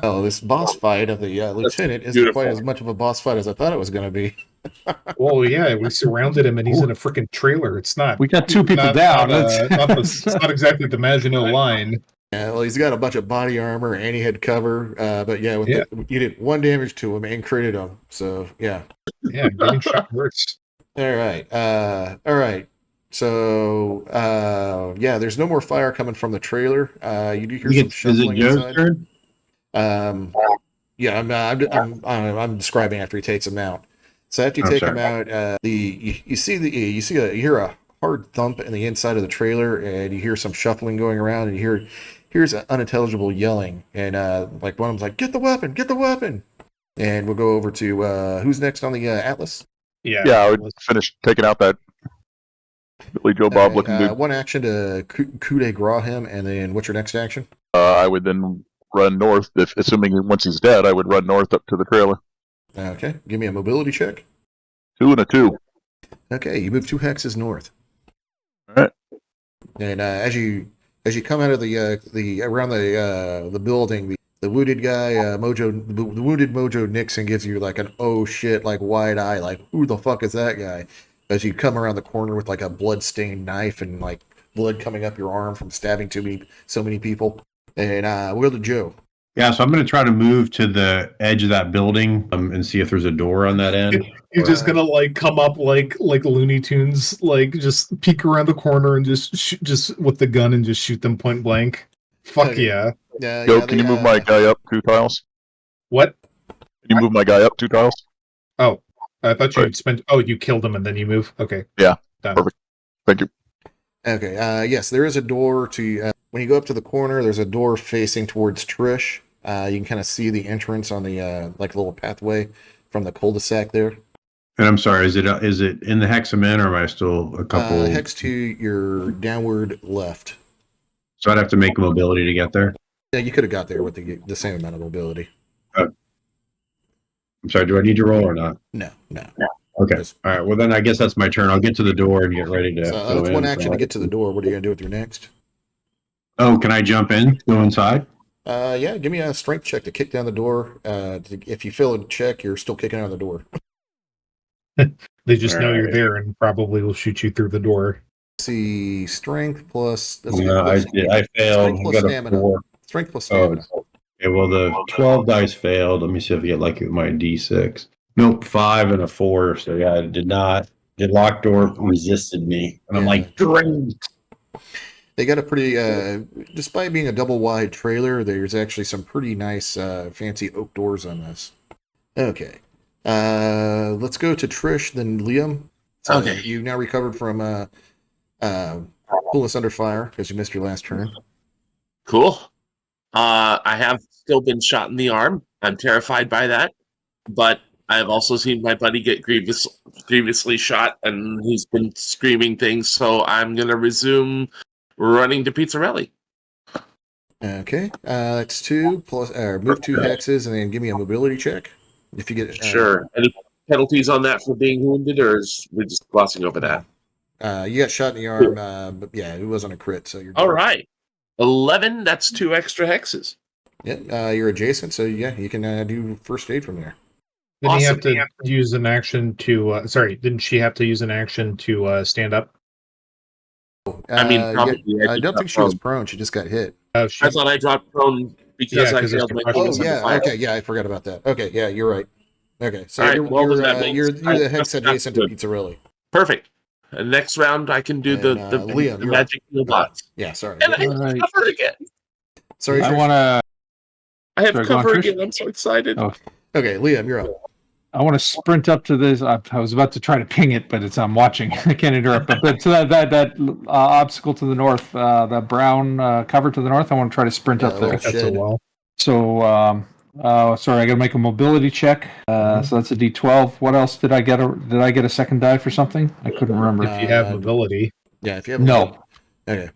Oh, this boss fight of the lieutenant isn't beautiful. quite as much of a boss fight as I thought it was going to be. Well, yeah, we surrounded him and he's in a freaking trailer. It's not. We got 2 people not, down. it's not exactly the Maginot Line. Yeah, well, he's got a bunch of body armor and he had cover. But yeah, you did 1 damage to him and critted him. So yeah. Yeah, getting shot hurts. All right. All right. So yeah, there's no more fire coming from the trailer. You do hear some Is it shuffling Joe's inside. turn? Yeah, I'm describing after he takes him out. So after you take him out, you hear a hard thump in the inside of the trailer, and you hear some shuffling going around, and here's unintelligible yelling, and like one of them's like, "Get the weapon! Get the weapon!" And we'll go over to who's next on the Atlas. Yeah. I would finish taking out that Billy Joe Bob looking dude. One action to coup de grace him, and then what's your next action? I would then run north. If assuming once he's dead, I would run north up to the trailer. Okay, give me a mobility check. 2 and a 2. Okay, you move 2 hexes north. All right. And as you come out of the around the building, the wounded guy the wounded Mojo Nixon gives you like an oh shit like wide eye, like who the fuck is that guy? As you come around the corner with like a blood-stained knife and like blood coming up your arm from stabbing so many people. And we'll go to Joe. Yeah, so I'm going to try to move to the edge of that building and see if there's a door on that end. You're just gonna like come up like Looney Tunes, like just peek around the corner and just with the gun and just shoot them point blank. Fuck Okay. yeah! Joe, can you move my guy up 2 tiles? What? Can you move my guy up 2 tiles? Oh, I thought you Right. had spent. Oh, you killed him and then you move. Okay. Yeah. Done. Perfect. Thank you. Okay. Yes, there is a door to. When you go up to the corner, there's a door facing towards Trish. You can kind of see the entrance on the like little pathway from the cul-de-sac there. And I'm sorry, is it in the hexamen or am I still a couple? Hex to your downward left. So I'd have to make a mobility to get there. Yeah, you could have got there with the same amount of mobility. I'm sorry, do I need to roll or not? No. Okay. Just- All right. Well, then I guess that's my turn. I'll get to the door and get ready to. So go that's one in. action to get to the door. What are you gonna do with your next? Oh, can I jump in? Go inside? Yeah, give me a strength check to kick down the door. If you fail a check, you're still kicking out the door. They just know you're Alright. there and probably will shoot you through the door. Let's see, strength plus. Let's see, No, I failed. Strength I plus got a stamina. 4. Strength plus Oh, stamina. okay. Well, the 12 dice failed. Let me see if I get lucky with my D6. Nope, 5 and a 4. So yeah, it did not. The locked door resisted me, and I'm Yeah. like, drained. They got a pretty, despite being a double wide trailer, there's actually some pretty nice, fancy oak doors on this. Okay. Let's go to Trish, then Liam. So Okay. you now recovered from coolness under fire because you missed your last turn. Cool. I have still been shot in the arm. I'm terrified by that, but I have also seen my buddy get grievously shot, and he's been screaming things. So I'm gonna resume running to Pizzarelli. Okay. That's 2 plus, move 2 hexes and then give me a mobility check. If you get Sure. Any penalties on that for being wounded, or is we just glossing over that? You got shot in the arm, but yeah, it wasn't a crit, so you're good. All right. 11. That's 2 extra hexes. Yeah, you're adjacent, so yeah, you can do first aid from there. Didn't he have Awesome. to use an action to? Sorry, didn't she have to use an action to stand up? I mean, Yeah, probably. I don't think she was prone. She just got hit. Oh, she, I thought I dropped prone because Yeah, I 'cause it's failed my concussion. Oh bonus on the yeah, fire. okay, yeah, I forgot about that. Okay, yeah, you're right. Okay, so All right, you're well, you're, then that means you're the I- hex that's adjacent to good. Pizzarelli. Perfect. Next round, I can do And, the Liam, the you're magic heal bots. Yeah, sorry. And I All right. have cover again. Sorry. I Trish. want to. I have Sorry, go on, cover Trish. again. I'm so excited. Oh. Okay, Liam, you're up. I want to sprint up to this. I was about to try to ping it, but I'm watching. I can't interrupt. But to that obstacle to the north, the brown cover to the north. I want to try to sprint up Yeah, there. little that's a shed. well. So, sorry, I got to make a mobility check. So that's a D12. What else did I get? Did I get a second die for something? I couldn't remember. If you have Uh, mobility, Yeah, if you have No. Okay,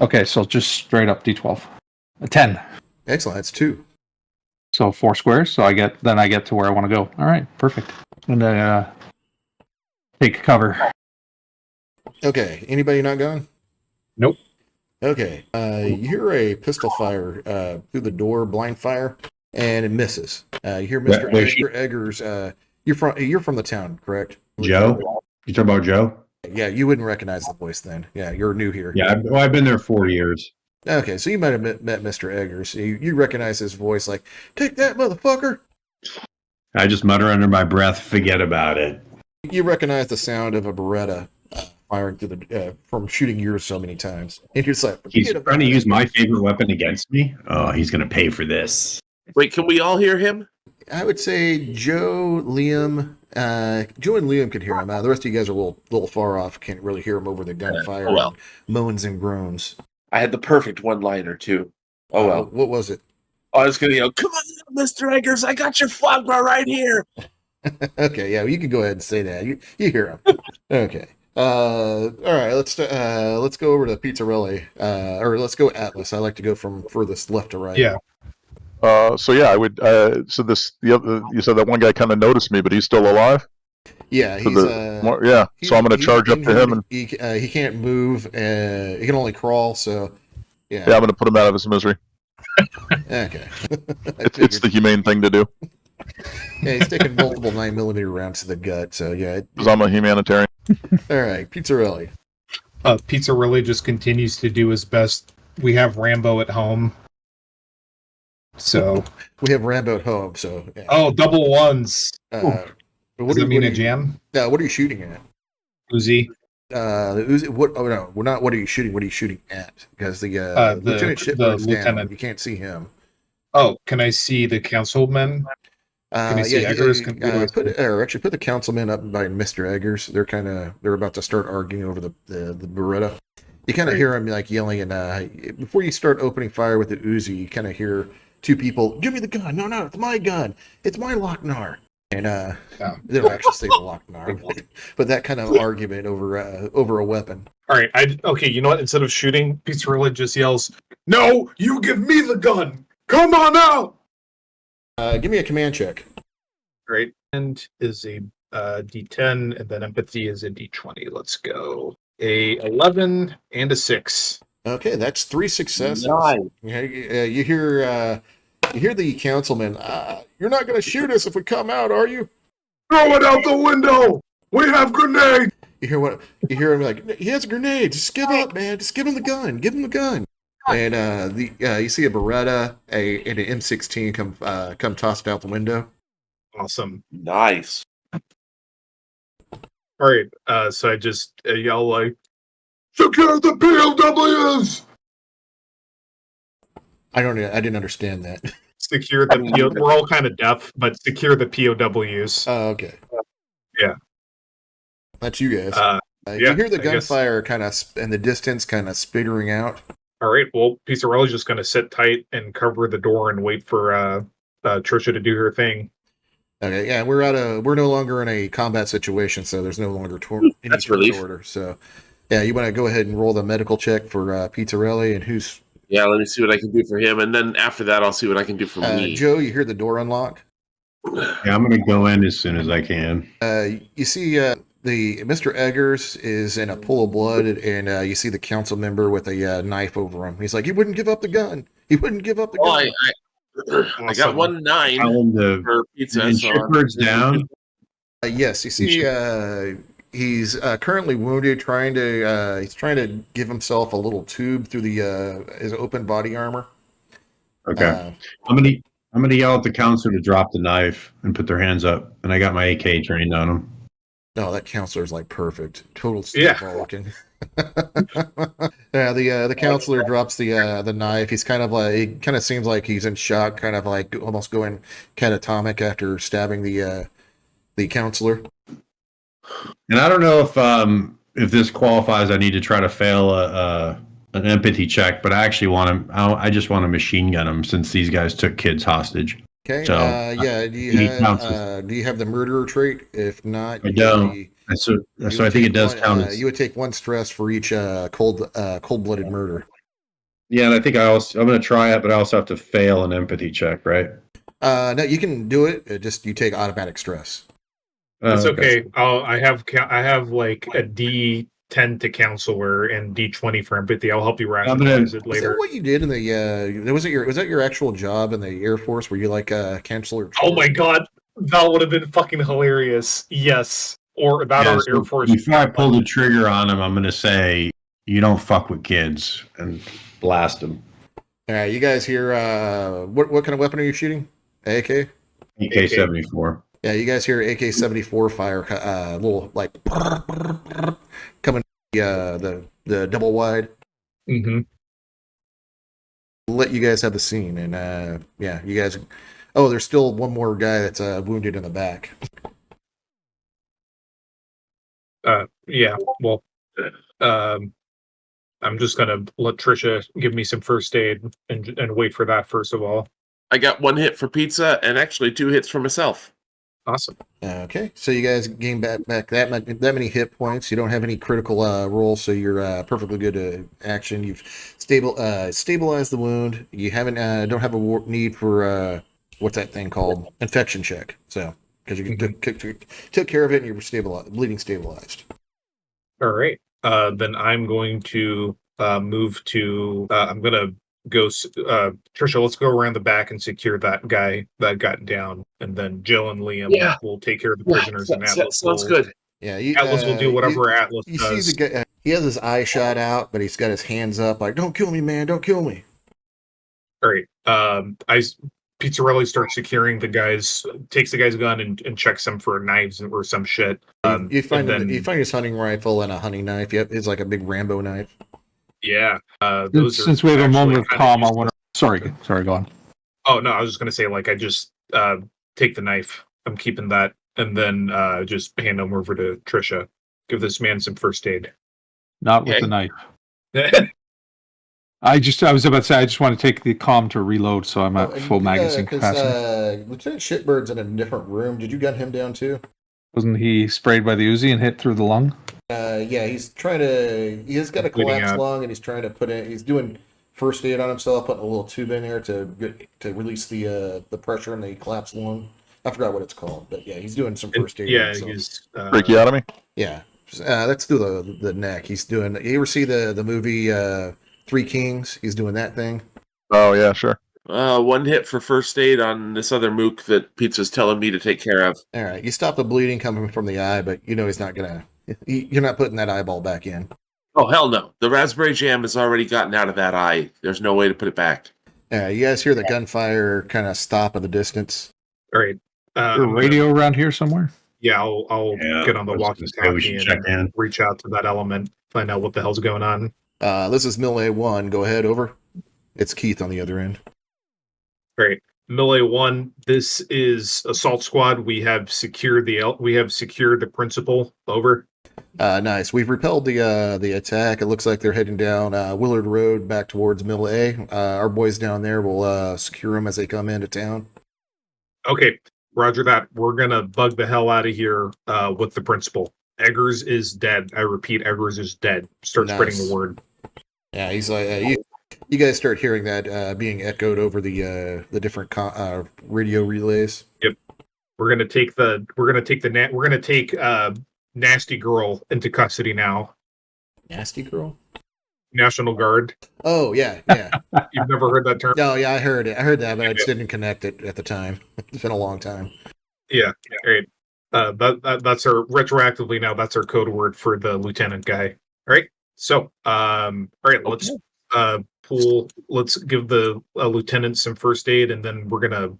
Okay, so just straight up D12. A 10. excellent. That's 2. So 4 squares. So I get to where I want to go. All right, perfect. And I take cover. Okay, anybody not gone? Nope. Okay, you hear a pistol fire through the door, blind fire, and it misses. You hear Mr. wait, Edgar Eggers. You're from the town, correct? Joe? You talking about Joe? Yeah, you wouldn't recognize the voice then. Yeah, you're new here. Yeah, I've been there 4 years. Okay, so you might have met Mr. Eggers. You recognize his voice, like, "Take that, motherfucker!" I just mutter under my breath, forget about it. You recognize the sound of a Beretta firing through the from shooting yours so many times, and you're just like, He's "Forget trying to about use it." my favorite weapon against me. Oh, he's going to pay for this. Wait, can we all hear him? I would say Joe, Liam, Joe and Liam could hear him. The rest of you guys are a little far off. Can't really hear him over the gunfire, Oh, well. and moans and groans. I had the perfect one-liner too. Oh well. What was it? I was gonna go. Come on, Mr. Eggers. I got your foie gras right here. Okay, yeah, you can go ahead and say that. You hear him. Okay. All right. Let's go over to Pizzarelli. Or let's go Atlas. I like to go from furthest left to right. Yeah. So yeah, I would. So the other, you said that one guy kind of noticed me, but he's still alive. Yeah, So he's yeah. So I'm going to he's charge up to him, and he can't move. He can only crawl. So yeah, I'm going to put him out of his misery. Okay. It's the humane thing to do Yeah, he's taking multiple 9mm rounds to the gut. So yeah. because I'm a humanitarian. All right, Pizzarelli. Pizza really just continues to do his best. We have Rambo at home. So. We have Rambo at home. So. Yeah. Oh, double ones. What Does that mean a jam? What are you shooting at? Uzi. The Uzi. What? Oh no, we're not. What are you shooting? What are you shooting at? Because the Lieutenant Shipman is down. You can't see him. Oh, can I see the councilmen? Can I see Eggers? Put the councilmen up by Mr. Eggers. They're about to start arguing over the Beretta. You kind of hear him like yelling, and before you start opening fire with the Uzi, you kind of hear two people, "Give me the gun!" No, it's my gun. It's my Lochnar. And they don't actually say the Lochnar, but that kind of argument over a weapon. All right, okay. You know what? Instead of shooting, Pizzarella just yells, "No, you give me the gun! Come on out!" Give me a command check. Great. And is a D10, and then empathy is a D20. Let's go. A 11 and a 6. Okay, that's 3 successes. Nice. You hear the councilman. You're not going to shoot us if we come out, are you? Throw it out the window! We have grenades! You hear him like, he has a grenade. Just give up, man. Just give him the gun. Give him the gun. And you see a Beretta and an M16 come tossed out the window. Awesome. Nice. All right, so I just yell like, "Secure the POWs!" I didn't understand that. Secure the POWs. We're all kind of deaf, but secure the POWs. Oh, okay. Yeah. That's you guys. Yeah, you hear the I guess. gunfire kind of in the distance, kind of spittering out. All right, well, Pizzarella's just going to sit tight and cover the door and wait for Trisha to do her thing. Okay, yeah, we're no longer in a combat situation, so there's no longer That's relief. order. So, yeah, you want to go ahead and roll the medical check for Pizzarelli, and who's? Yeah, let me see what I can do for him, and then after that, I'll see what I can do for me. Joe, you hear the door unlock. Yeah, I'm going to go in as soon as I can. You see the Mr. Eggers is in a pool of blood, and you see the council member with a knife over him. He's like, he wouldn't give up the gun. He wouldn't give up the gun. I got 1 9 Tell him to for pizza. and Shepard's down. Yes, you see, he's currently wounded, he's trying to give himself a little tube through his open body armor. Okay. I'm gonna yell at the counselor to drop the knife and put their hands up, and I got my AK trained on them. No, that counselor's like perfect, total Yeah. looking. Yeah, the counselor drops the knife. He's kind of like, it kind of seems like he's in shock, kind of like almost going catatonic after stabbing the counselor. And I don't know if this qualifies. I need to try to fail an empathy check, but I actually want to. I just want to machine gun them since these guys took kids hostage. Okay. So, yeah. Do you have the murderer trait? If not, I don't. So I think it does count. You would take 1 stress for each cold-blooded murder. Yeah, and I think I'm going to try it, but I also have to fail an empathy check, right? No, you can do it. Just you take automatic stress. It's okay. I have like a D10 to counselor and D20 for empathy. I'll help you rationalize it Is later. that what you did in the? Was that your actual job in the Air Force? Were you like a counselor? Oh my god, that would have been fucking hilarious. Yes, or that or Air Force. Before I pull the trigger on him, I'm going to say, "You don't fuck with kids," and blast him. All right, you guys hear? What kind of weapon are you shooting? AK. AK-74. Yeah, you guys hear AK-74 fire, little like coming the double wide. Mm-hmm. Let you guys have the scene, and yeah, you guys. Oh, there's still one more guy that's wounded in the back. Yeah. Well, I'm just gonna let Trisha give me some first aid and wait for that first of all. I got 1 hit for pizza and actually 2 hits for myself. Awesome. Okay, so you guys gain back that many hit points. You don't have any critical rolls, so you're perfectly good to action. You've stabilized the wound. You haven't don't have a need for what's that thing called, infection check. So because you took care of it and you were bleeding stabilized. All right. Then I'm going to move to. I'm gonna go. Trisha, let's go around the back and secure that guy that got down, and then Jill and Liam will take care of the prisoners, and Atlas Sounds will. good. Yeah, Atlas will do whatever Atlas you does. see the guy. He has his eye shot out, but he's got his hands up, like "Don't kill me, man! Don't kill me!" All right. Pizzarelli starts securing the guys, takes the guy's gun and checks him for knives or some shit. You find and then, you find his hunting rifle and a hunting knife. Yep, it's like a big Rambo knife. yeah. Those are Since we have a moment of actually calm, I kinda want to. Sorry, go on. Oh no, I was just gonna say like I just take the knife. I'm keeping that, and then just hand him over to Trisha. Give this man some first aid. Not with Okay. the knife. I was about to say, I just want to take the calm to reload, so I'm at full magazine capacity. Lieutenant Shitbird's in a different room. Did you gun him down too? Wasn't he sprayed by the Uzi and hit through the lung? Yeah, he's trying to. He has got a Bleeding collapsed out. lung, and he's trying to put in. He's doing first aid on himself, putting a little tube in there to release the pressure in the collapsed lung. I forgot what it's called, but yeah, he's doing some first aid. on Yeah, himself. he's Tracheotomy. Yeah, that's through the neck. He's doing. You ever see the movie Three Kings? He's doing that thing. Oh yeah, sure. One hit for first aid on this other mook that Pizza's telling me to take care of. All right, you stop the bleeding coming from the eye, but you know he's not gonna. You're not putting that eyeball back in. Oh, hell no. The raspberry jam has already gotten out of that eye. There's no way to put it back. You guys hear the gunfire kind of stop in the distance. all right. Is there a radio around here somewhere? Yeah, I'll get on the I was gonna say we walkie-talkie should check and in. reach out to that element, find out what the hell's going on. This is Mill A1. Go ahead, over. It's Keith on the other end. Great. Melee 1, this is assault squad. We have secured the principal. Over. Nice. We've repelled the attack. It looks like they're heading down Willard Road back towards Mill A. Our boys down there will secure them as they come into town. Okay, roger that. We're gonna bug the hell out of here with the principal. Eggers is dead. I repeat, Eggers is dead. Start spreading the word. Yeah, he's like you guys start hearing that being echoed over the different radio relays. Yep. We're gonna take Nasty Girl into custody now. Nasty Girl? National Guard. Oh yeah. You've never heard that term? No, yeah, I heard it. I heard that, but I just didn't connect it at the time. It's been a long time. Yeah. Right. That's our retroactively now. That's our code word for the lieutenant guy. All right. So, all right. Let's Let's give the lieutenant some first aid, and then we're gonna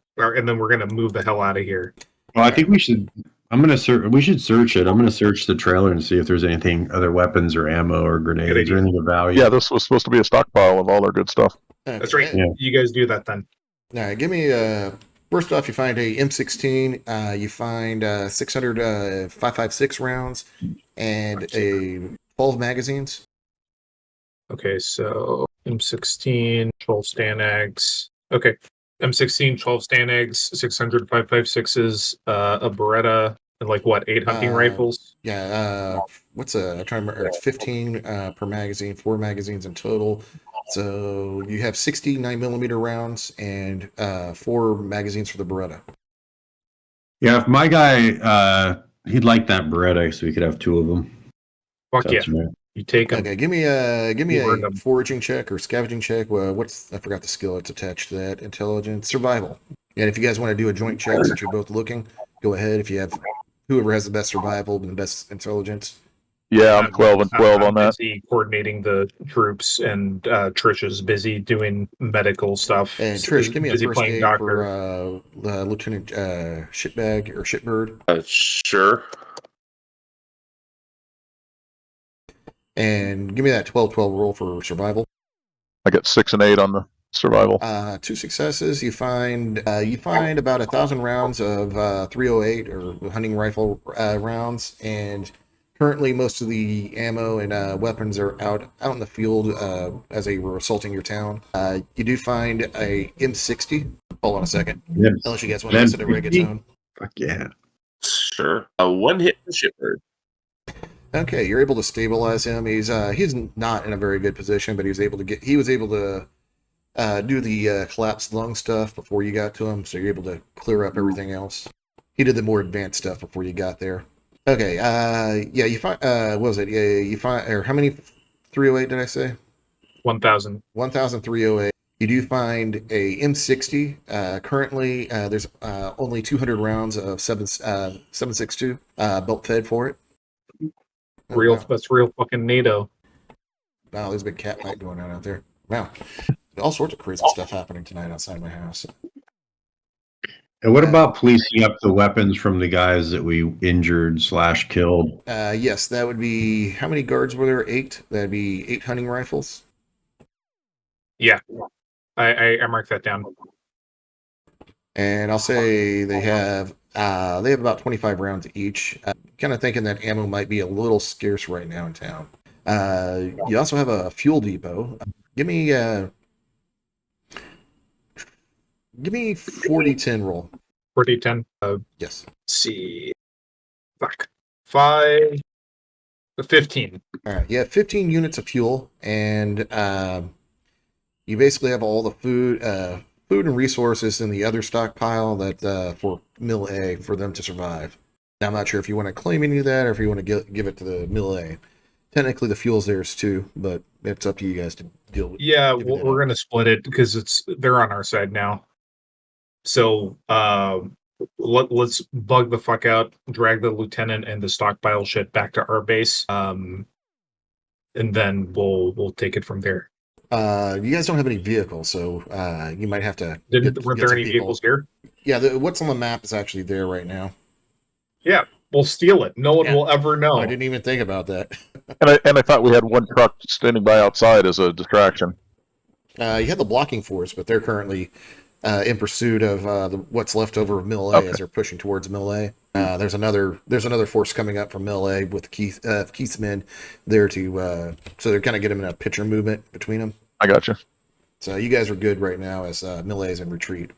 move the hell out of here. Well, I think we should. We should search it. I'm gonna search the trailer and see if there's anything, other weapons or ammo or grenades or anything of value. Yeah, this was supposed to be a stockpile of all their good stuff. That's right. Yeah. You guys do that then. All right, give me first off, you find a M16, you find 600 5.56 rounds and a 12 magazines. Okay, so M16, 12 Stanags. Okay, M16, 12 Stanags, 600 5.56s, a Beretta, and like what, 8 hunting rifles? Yeah, I'm trying to remember, it's 15 per magazine, 4 magazines in total. So you have 69mm rounds and 4 magazines for the Beretta. Yeah, if my guy, he'd like that Beretta, so we could have 2 of them. Fuck yeah. Right. You take them. Okay, give me You earned a them. foraging check or scavenging check. Well, I forgot the skill that's attached to that. Intelligence, survival. And if you guys want to do a joint check since you're both looking, go ahead. If you have whoever has the best survival and the best intelligence. Yeah, I'm 12 and 12 on that. Busy coordinating the troops, and Trisha's busy doing medical stuff. And Trish, give me a Busy first playing aid doctor. for Lieutenant Shitbag or Shitbird. Sure. And give me that 12-12 roll for survival. I got 6 and 8 on the survival. 2 successes. You find about 1,000 rounds of 308 or hunting rifle rounds, and currently most of the ammo and weapons are out in the field as they were assaulting your town. You do find a M60. Hold on a second. Yeah. Unless you guys want to listen to reggaeton. Fuck yeah. Sure. A one-hit shipbird. Okay, you're able to stabilize him. He's not in a very good position, but he was able to do the collapsed lung stuff before you got to him, so you're able to clear up everything else. He did the more advanced stuff before you got there. Okay, yeah, you find, what was it? Yeah, you find, or how many 308 did I say? 1,000. 1,308. You do find a M60. Currently, there's only 200 rounds of 7.62 bolt fed for it. Real, Wow. that's real fucking NATO. Wow, there's a big cat fight going on out there. Wow. All sorts of crazy stuff happening tonight outside my house. And what about policing up the weapons from the guys that we injured / killed? Yes, that would be, how many guards were there? 8? That'd be 8 hunting rifles. Yeah, I marked that down. And I'll say they have about 25 rounds each. Kind of thinking that ammo might be a little scarce right now in town. You also have a fuel depot. Give me 40-10 roll. 40-10. Yes. Let's see. Fuck. 5. 15. All right. Yeah, 15 units of fuel, and you basically have all the food and resources in the other stockpile that for Mill A for them to survive. Now, I'm not sure if you want to claim any of that or if you want to give it to the Mill A. Technically, the fuel's theirs too, but it's up to you guys to deal with. Yeah, we're gonna split it because they're on our side now. So let's bug the fuck out, drag the lieutenant and the stockpile shit back to our base, and then we'll take it from there. You guys don't have any vehicles, so you might have to. Weren't there any vehicles here? Yeah, what's on the map is actually there right now. Yeah, we'll steal it. No one will ever know. I didn't even think about that. And I thought we had one truck standing by outside as a distraction. You had the blocking force, but they're currently in pursuit of what's left over of Mill A as they're pushing towards Mill A. There's another force coming up from Mill A with Keith's men there to so they're kind of getting in a picture movement between them. I got you. So you guys are good right now as Mill A is in retreat.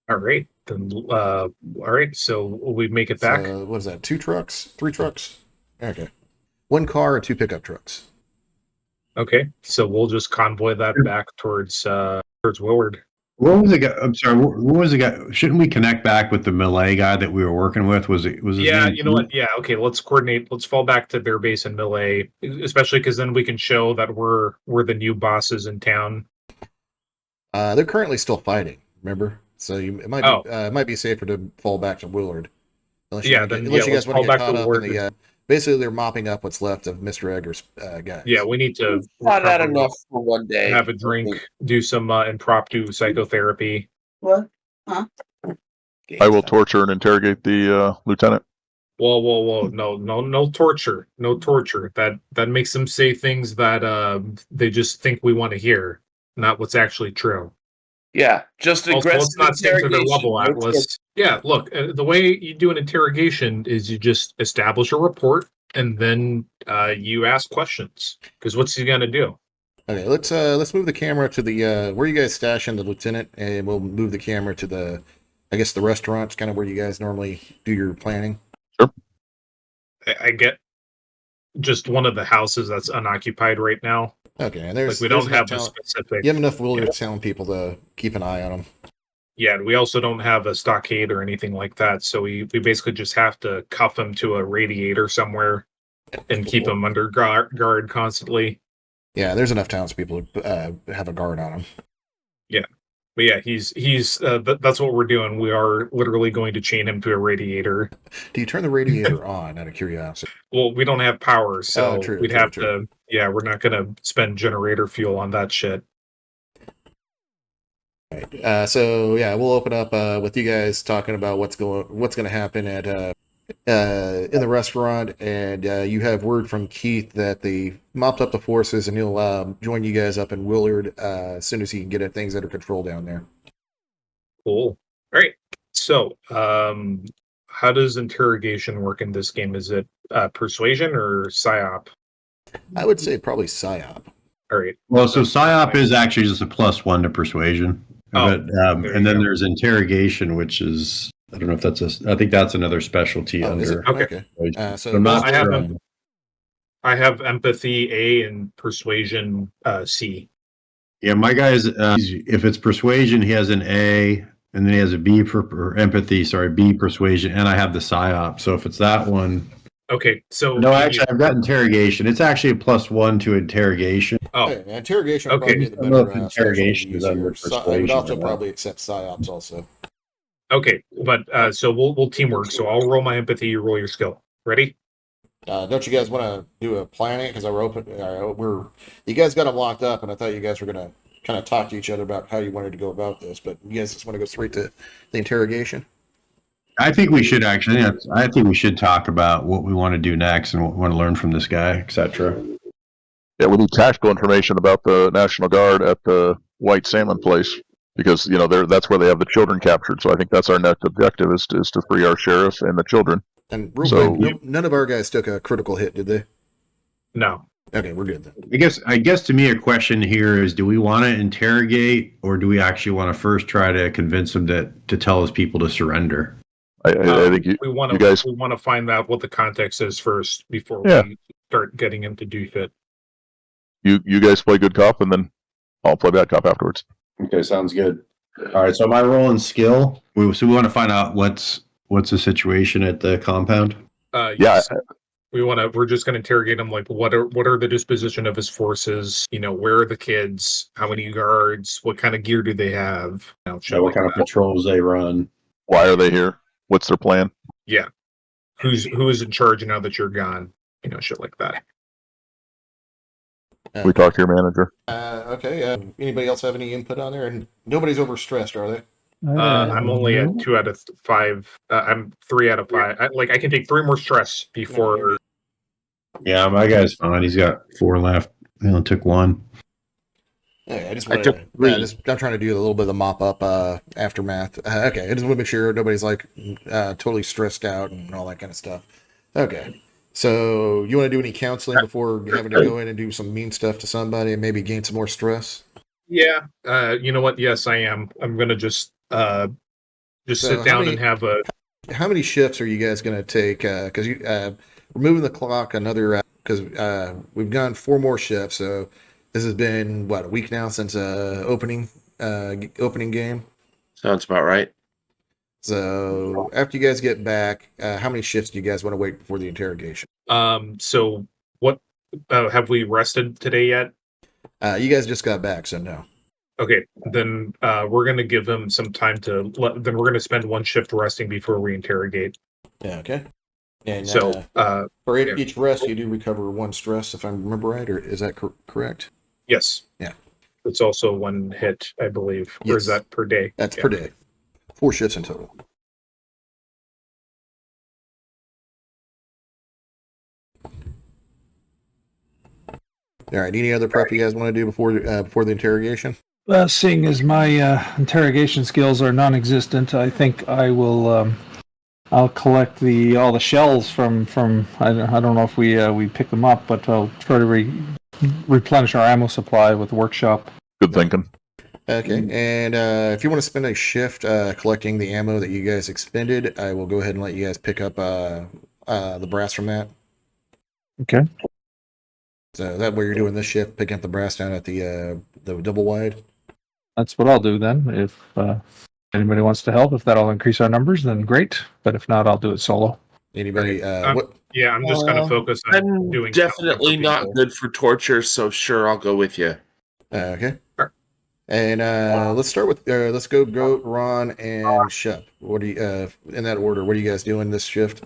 All right, then. All right, so we make it back. So, what is that? 2 trucks? 3 trucks? Okay. 1 car and 2 pickup trucks. Okay, so we'll just convoy that back towards Willard. What was the guy? I'm sorry. What was the guy? Shouldn't we connect back with the Millet guy that we were working with? Was his Yeah, name you know what? Yeah, okay. Let's coordinate. Let's fall back to their base in Millet, especially because then we can show that we're the new bosses in town. They're currently still fighting. Remember, so it might be safer to fall back to Willard. Unless you guys want to get caught up in the. Basically, they're mopping up what's left of Mr. Egger's guys. Yeah, we need to not that enough for one day. Have a drink, do some impromptu psychotherapy. What? Huh? I will torture and interrogate the lieutenant. Whoa! No torture, no torture. That makes them say things that they just think we want to hear, not what's actually true. Yeah, just aggressive. Let's not sink to their level, Atlas. Yeah, look, the way you do an interrogation is you just establish a report and then you ask questions. Because what's he gonna do? Okay, let's move the camera to the where you guys stashing the lieutenant, and we'll move the camera to the restaurant, kind of where you guys normally do your planning. Sure. I get just one of the houses that's unoccupied right now. Okay, and we don't have a specific. You have enough Willard Town people to keep an eye on them. Yeah, and we also don't have a stockade or anything like that, so we basically just have to cuff him to a radiator somewhere and keep him under guard constantly. Yeah, there's enough townspeople to have a guard on him. Yeah, but yeah, he's that's what we're doing. We are literally going to chain him to a radiator. Do you turn the radiator on out of curiosity? Well, we don't have power, so we'd have true. to. Yeah, we're not going to spend generator fuel on that shit. Right. So yeah, we'll open up with you guys talking about what's going to happen at in the restaurant, and you have word from Keith that they mopped up the forces, and he'll join you guys up in Willard as soon as he can get things under control down there. Cool. All right. So, how does interrogation work in this game? Is it persuasion or psyop? I would say probably psyop. All right. Well, so psyop is actually just a +1 to persuasion. Oh, But and then there's interrogation, which is I don't know if that's I think that's another specialty Oh, is it? under. Okay. Okay. So I'm not I have sure. I have empathy A and persuasion C. Yeah, my guy's if it's persuasion, he has an A, and then he has a B for empathy. Sorry, B persuasion, and I have the psyop. So if it's that one, Okay, so no, actually, I've got interrogation. It's actually a +1 to interrogation. Hey, interrogation would Okay. probably be the I don't know better if specialty to interrogation use is under here. I would persuasion also or not. probably accept psyops also. Okay, but so we'll teamwork. So I'll roll my empathy. You roll your skill. Ready? Don't you guys want to do a planning? Because you guys got them locked up, and I thought you guys were gonna kind of talk to each other about how you wanted to go about this. But you guys just want to go straight to the interrogation. I think we should actually. I think we should talk about what we want to do next and what we want to learn from this guy, etc. Yeah, we need tactical information about the National Guard at the White Salmon place because that's where they have the children captured. So I think that's our next objective is to free our sheriff and the children. And real So- quick, none of our guys took a critical hit, did they? No. Okay, we're good then. I guess to me a question here is: do we want to interrogate, or do we actually want to first try to convince him to tell his people to surrender? I think we want you guys- to find out what the context is first before Yeah. we start getting him to do shit. you guys play good cop, and then I'll play bad cop afterwards. Okay, sounds good. All right, so my role in skill. We want to find out what's the situation at the compound. Yeah, Yes. We're just going to interrogate him. Like, what are the disposition of his forces? Where are the kids? How many guards? What kind of gear do they have? Shit What like kind of that. patrols they run? why are they here? What's their plan? Who is in charge now that you're gone? Shit like that. We talk to your manager. Okay. Anybody else have any input on there? And nobody's overstressed, are they? I'm only at 2 out of 5. I'm 3 out of 5. I can take 3 more stress before. Yeah, my guy's fine. He's got 4 left. He only took 1. Okay, I just I want took to. 3. I'm trying to do a little bit of the mop up aftermath. Okay, I just want to make sure nobody's like totally stressed out and all that kind of stuff. Okay, so you want to do any counseling before having to go in and do some mean stuff to somebody and maybe gain some more stress? Yeah. You know what? Yes, I am. I'm gonna just So sit how down many- and have a. How many shifts are you guys going to take? Because we're moving the clock another. Because we've gone 4 more shifts, so this has been a week now since opening game. Sounds about right. So after you guys get back, how many shifts do you guys want to wait before the interrogation? So what? Have we rested today yet? You guys just got back, so no. Okay, then we're gonna give him some time to. Then we're gonna spend 1 shift resting before we interrogate. Yeah, okay. And So for yeah. each rest, you do recover 1 stress, if I remember right, or is that correct? yes, Yeah. it's also 1 hit, I believe, or is Yes. that per day? That's Yeah. per day. 4 shifts in total. All right. Any other prep you guys want to do before the interrogation? Seeing as my interrogation skills are non-existent, I think I will. I'll collect all the shells from. I don't know if we pick them up, but I'll try to replenish our ammo supply with the workshop. Good thinking. Okay. And if you want to spend a shift collecting the ammo that you guys expended, I will go ahead and let you guys pick up the brass from that. Okay. So that way you're doing this shift, picking up the brass down at the double wide. That's what I'll do then. If anybody wants to help, if that'll increase our numbers, then great. But if not, I'll do it solo. Anybody? What? Yeah, I'm just gonna focus on I'm doing definitely something for not people. good for torture, so sure, I'll go with you. Okay. Sure. And let's start with let's go Goat, Ron, and Shep. What do you in that order? What are you guys doing this shift?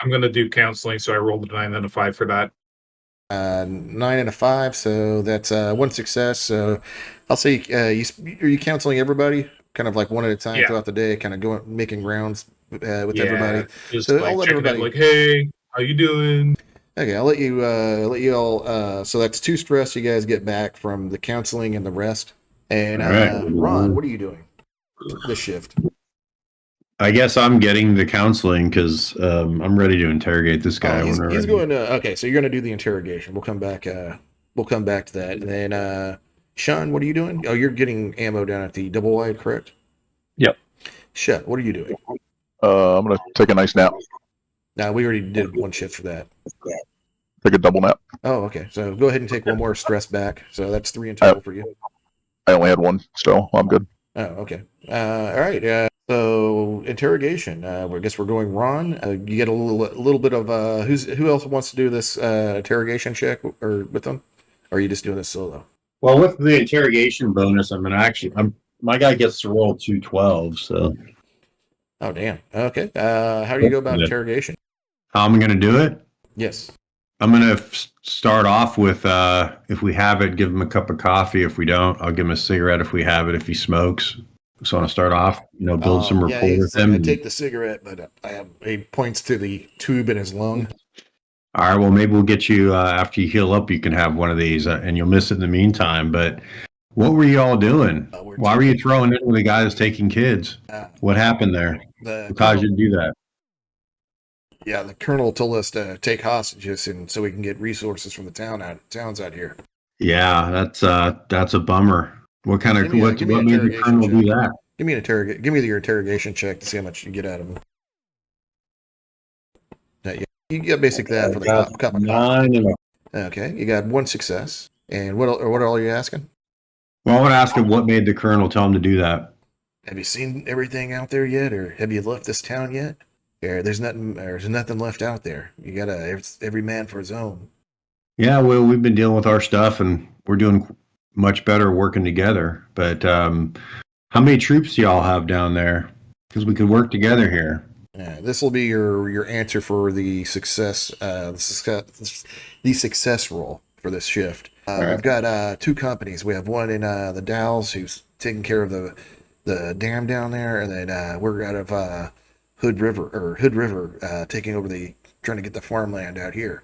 I'm gonna do counseling, so I rolled a 9 and a 5 for that. 9 and a 5, so that's 1 success. So I'll say are you counseling everybody, kind of like one at a time Yeah. throughout the day, kind of going making rounds with Yeah, everybody. Just So like I'll let checking in, everybody- like, hey, how you doing? Okay, I'll let you all. So that's 2 stress you guys get back from the counseling and the rest. And All right. Ron, what are you doing this shift? I guess I'm getting the counseling because I'm ready to interrogate this guy. Oh, he's whenever- going to. Okay, so you're going to do the interrogation. We'll come back. We'll come back to that. And then, Sean, what are you doing? Oh, you're getting ammo down at the double wide, correct? Yep. Shep, what are you doing? I'm gonna take a nice nap. Now we already did one shift for that. Take a double nap. Oh, okay. So go ahead and take one more stress back. So that's 3 in total for you. I only had one, so I'm good. Oh, okay. All right. So interrogation. I guess we're going Ron. You get a little bit of who else wants to do this interrogation check or with them, or are you just doing this solo? Well, with the interrogation bonus, my guy gets to roll 212. So, Oh, damn. Okay. How do you go about Yeah. interrogation? how am I going to do it? Yes. I'm going to start off with if we have it, give him a cup of coffee. If we don't, I'll give him a cigarette if we have it, if he smokes. So I want to start off, build some rapport with him. I take the cigarette, but he points to the tube in his lung. All right, well, maybe we'll get you after you heal up. You can have one of these, and you'll miss it in the meantime. But what were you all doing? Why were you throwing in with the guy that's taking kids? What happened there? What caused you to do that? Yeah, the colonel told us to take hostages, and so we can get resources from the towns out here. Yeah, that's a bummer. What kind of Give me what an made the colonel do check. that? Give me your interrogation check to see how much you get out of him. You get basic that for the cup of coffee. 9 and Okay, you got one success. And what all are you asking? Well, I want to ask him what made the colonel tell him to do that. Have you seen everything out there yet, or have you left this town yet? There's nothing left out there. You gotta every man for his own. Yeah, well, we've been dealing with our stuff, and we're doing much better working together. But how many troops do y'all have down there? Because we could work together here. This will be your answer for the success roll for this shift. Right. We've got 2 companies. We have one in the Dalles who's taking care of the dam down there, and then we're out of Hood River taking over trying to get the farmland out here.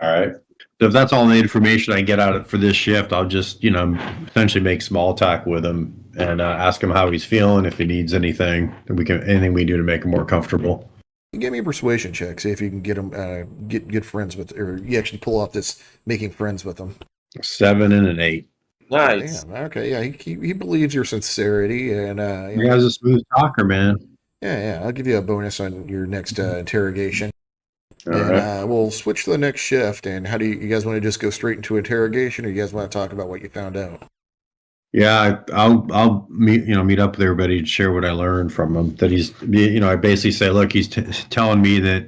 All right. So if that's all the information I get out of for this shift, I'll just, essentially make small talk with him and ask him how he's feeling, if he needs anything, anything we do to make him more comfortable. Give me a persuasion check. See if you can get him get friends with, or you actually pull off this making friends with him. 7 and an 8. Nice. Damn, okay, yeah, he believes your sincerity, and You guys a smooth talker, man. yeah, I'll give you a bonus on your next interrogation. All And right. we'll switch to the next shift. And how do you guys want to just go straight into interrogation, or you guys want to talk about what you found out? Yeah, I'll meet up with everybody to share what I learned from him. That he's, I basically say, look, he's telling me that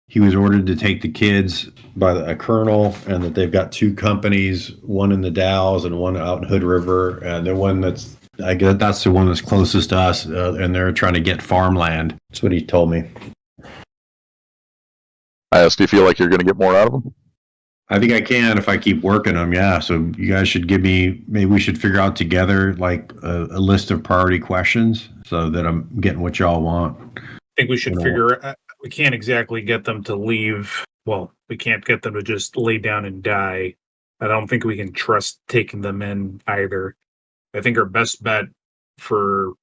he was ordered to take the kids by a colonel, and that they've got 2 companies, one in the Dalles and one out in Hood River, and the one that's the one that's closest to us, and they're trying to get farmland. That's what he told me. I asked, do you feel like you're going to get more out of them? I think I can if I keep working them. Yeah. So you guys should maybe we should figure out together like a list of priority questions so that I'm getting what y'all want. I think we should figure. We can't exactly get them to leave. Well, we can't get them to just lay down and die. I don't think we can trust taking them in either. I think our best bet for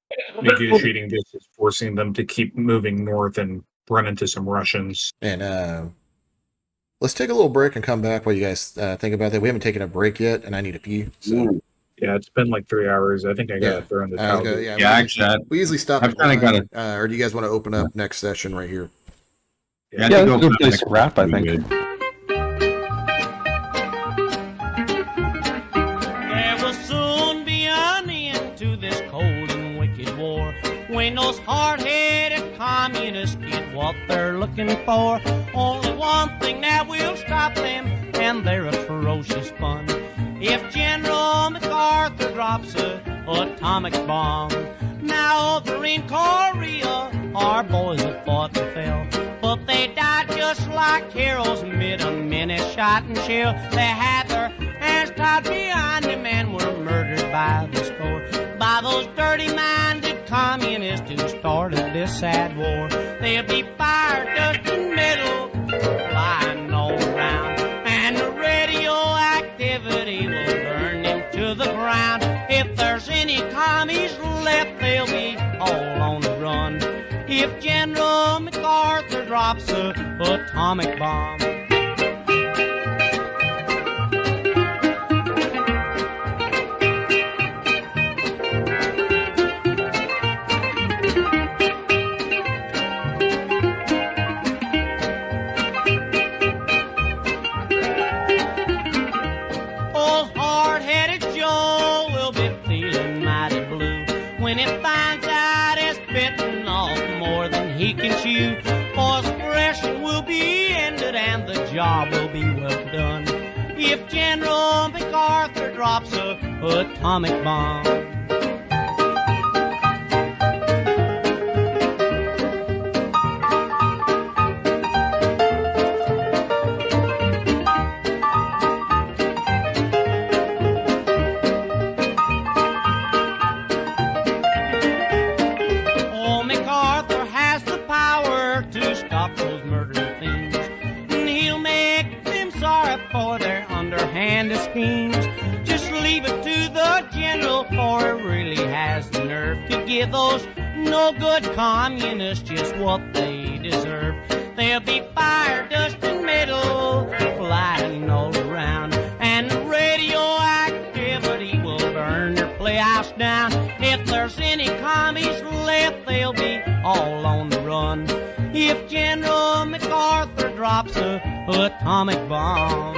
negotiating this is forcing them to keep moving north and run into some Russians. And let's take a little break and come back while you guys think about that. We haven't taken a break yet, and I need to pee. So. Yeah, it's been like 3 hours. I think I got to throw in the towel. We usually stop. I've kinda got or do you guys want to open up next session right here? Yeah, Yeah, it's a good place to wrap, I think. There will soon be an end to this cold and wicked war when those hard-headed communists get what they're looking for. Only one thing that will stop them, and their atrocious fun. If General MacArthur drops an atomic bomb. Now over in Korea, our boys have fought and fell, but they died just like heroes amid a menace shot and shell. They had their hands tied behind them and were murdered by the score by those dirty-minded communists who started this sad war. They'll be fire, dust, and metal flying all around, and the radioactivity will burn them to the ground. If there's any commies left, they'll be all on the run if General MacArthur drops an atomic bomb. job will be well done. If General MacArthur drops a atomic bomb. Oh, MacArthur has the power to stop those murdering things, and he'll make them sorry for their underhanded schemes. Just leave it to the general, for he really has the nerve to give those no-good communists just what they deserve. There'll be fire, dust, and metal flying all around, and the radioactivity will burn their playhouse down. If there's any commies left, they'll be all on the run if General MacArthur drops a atomic bomb.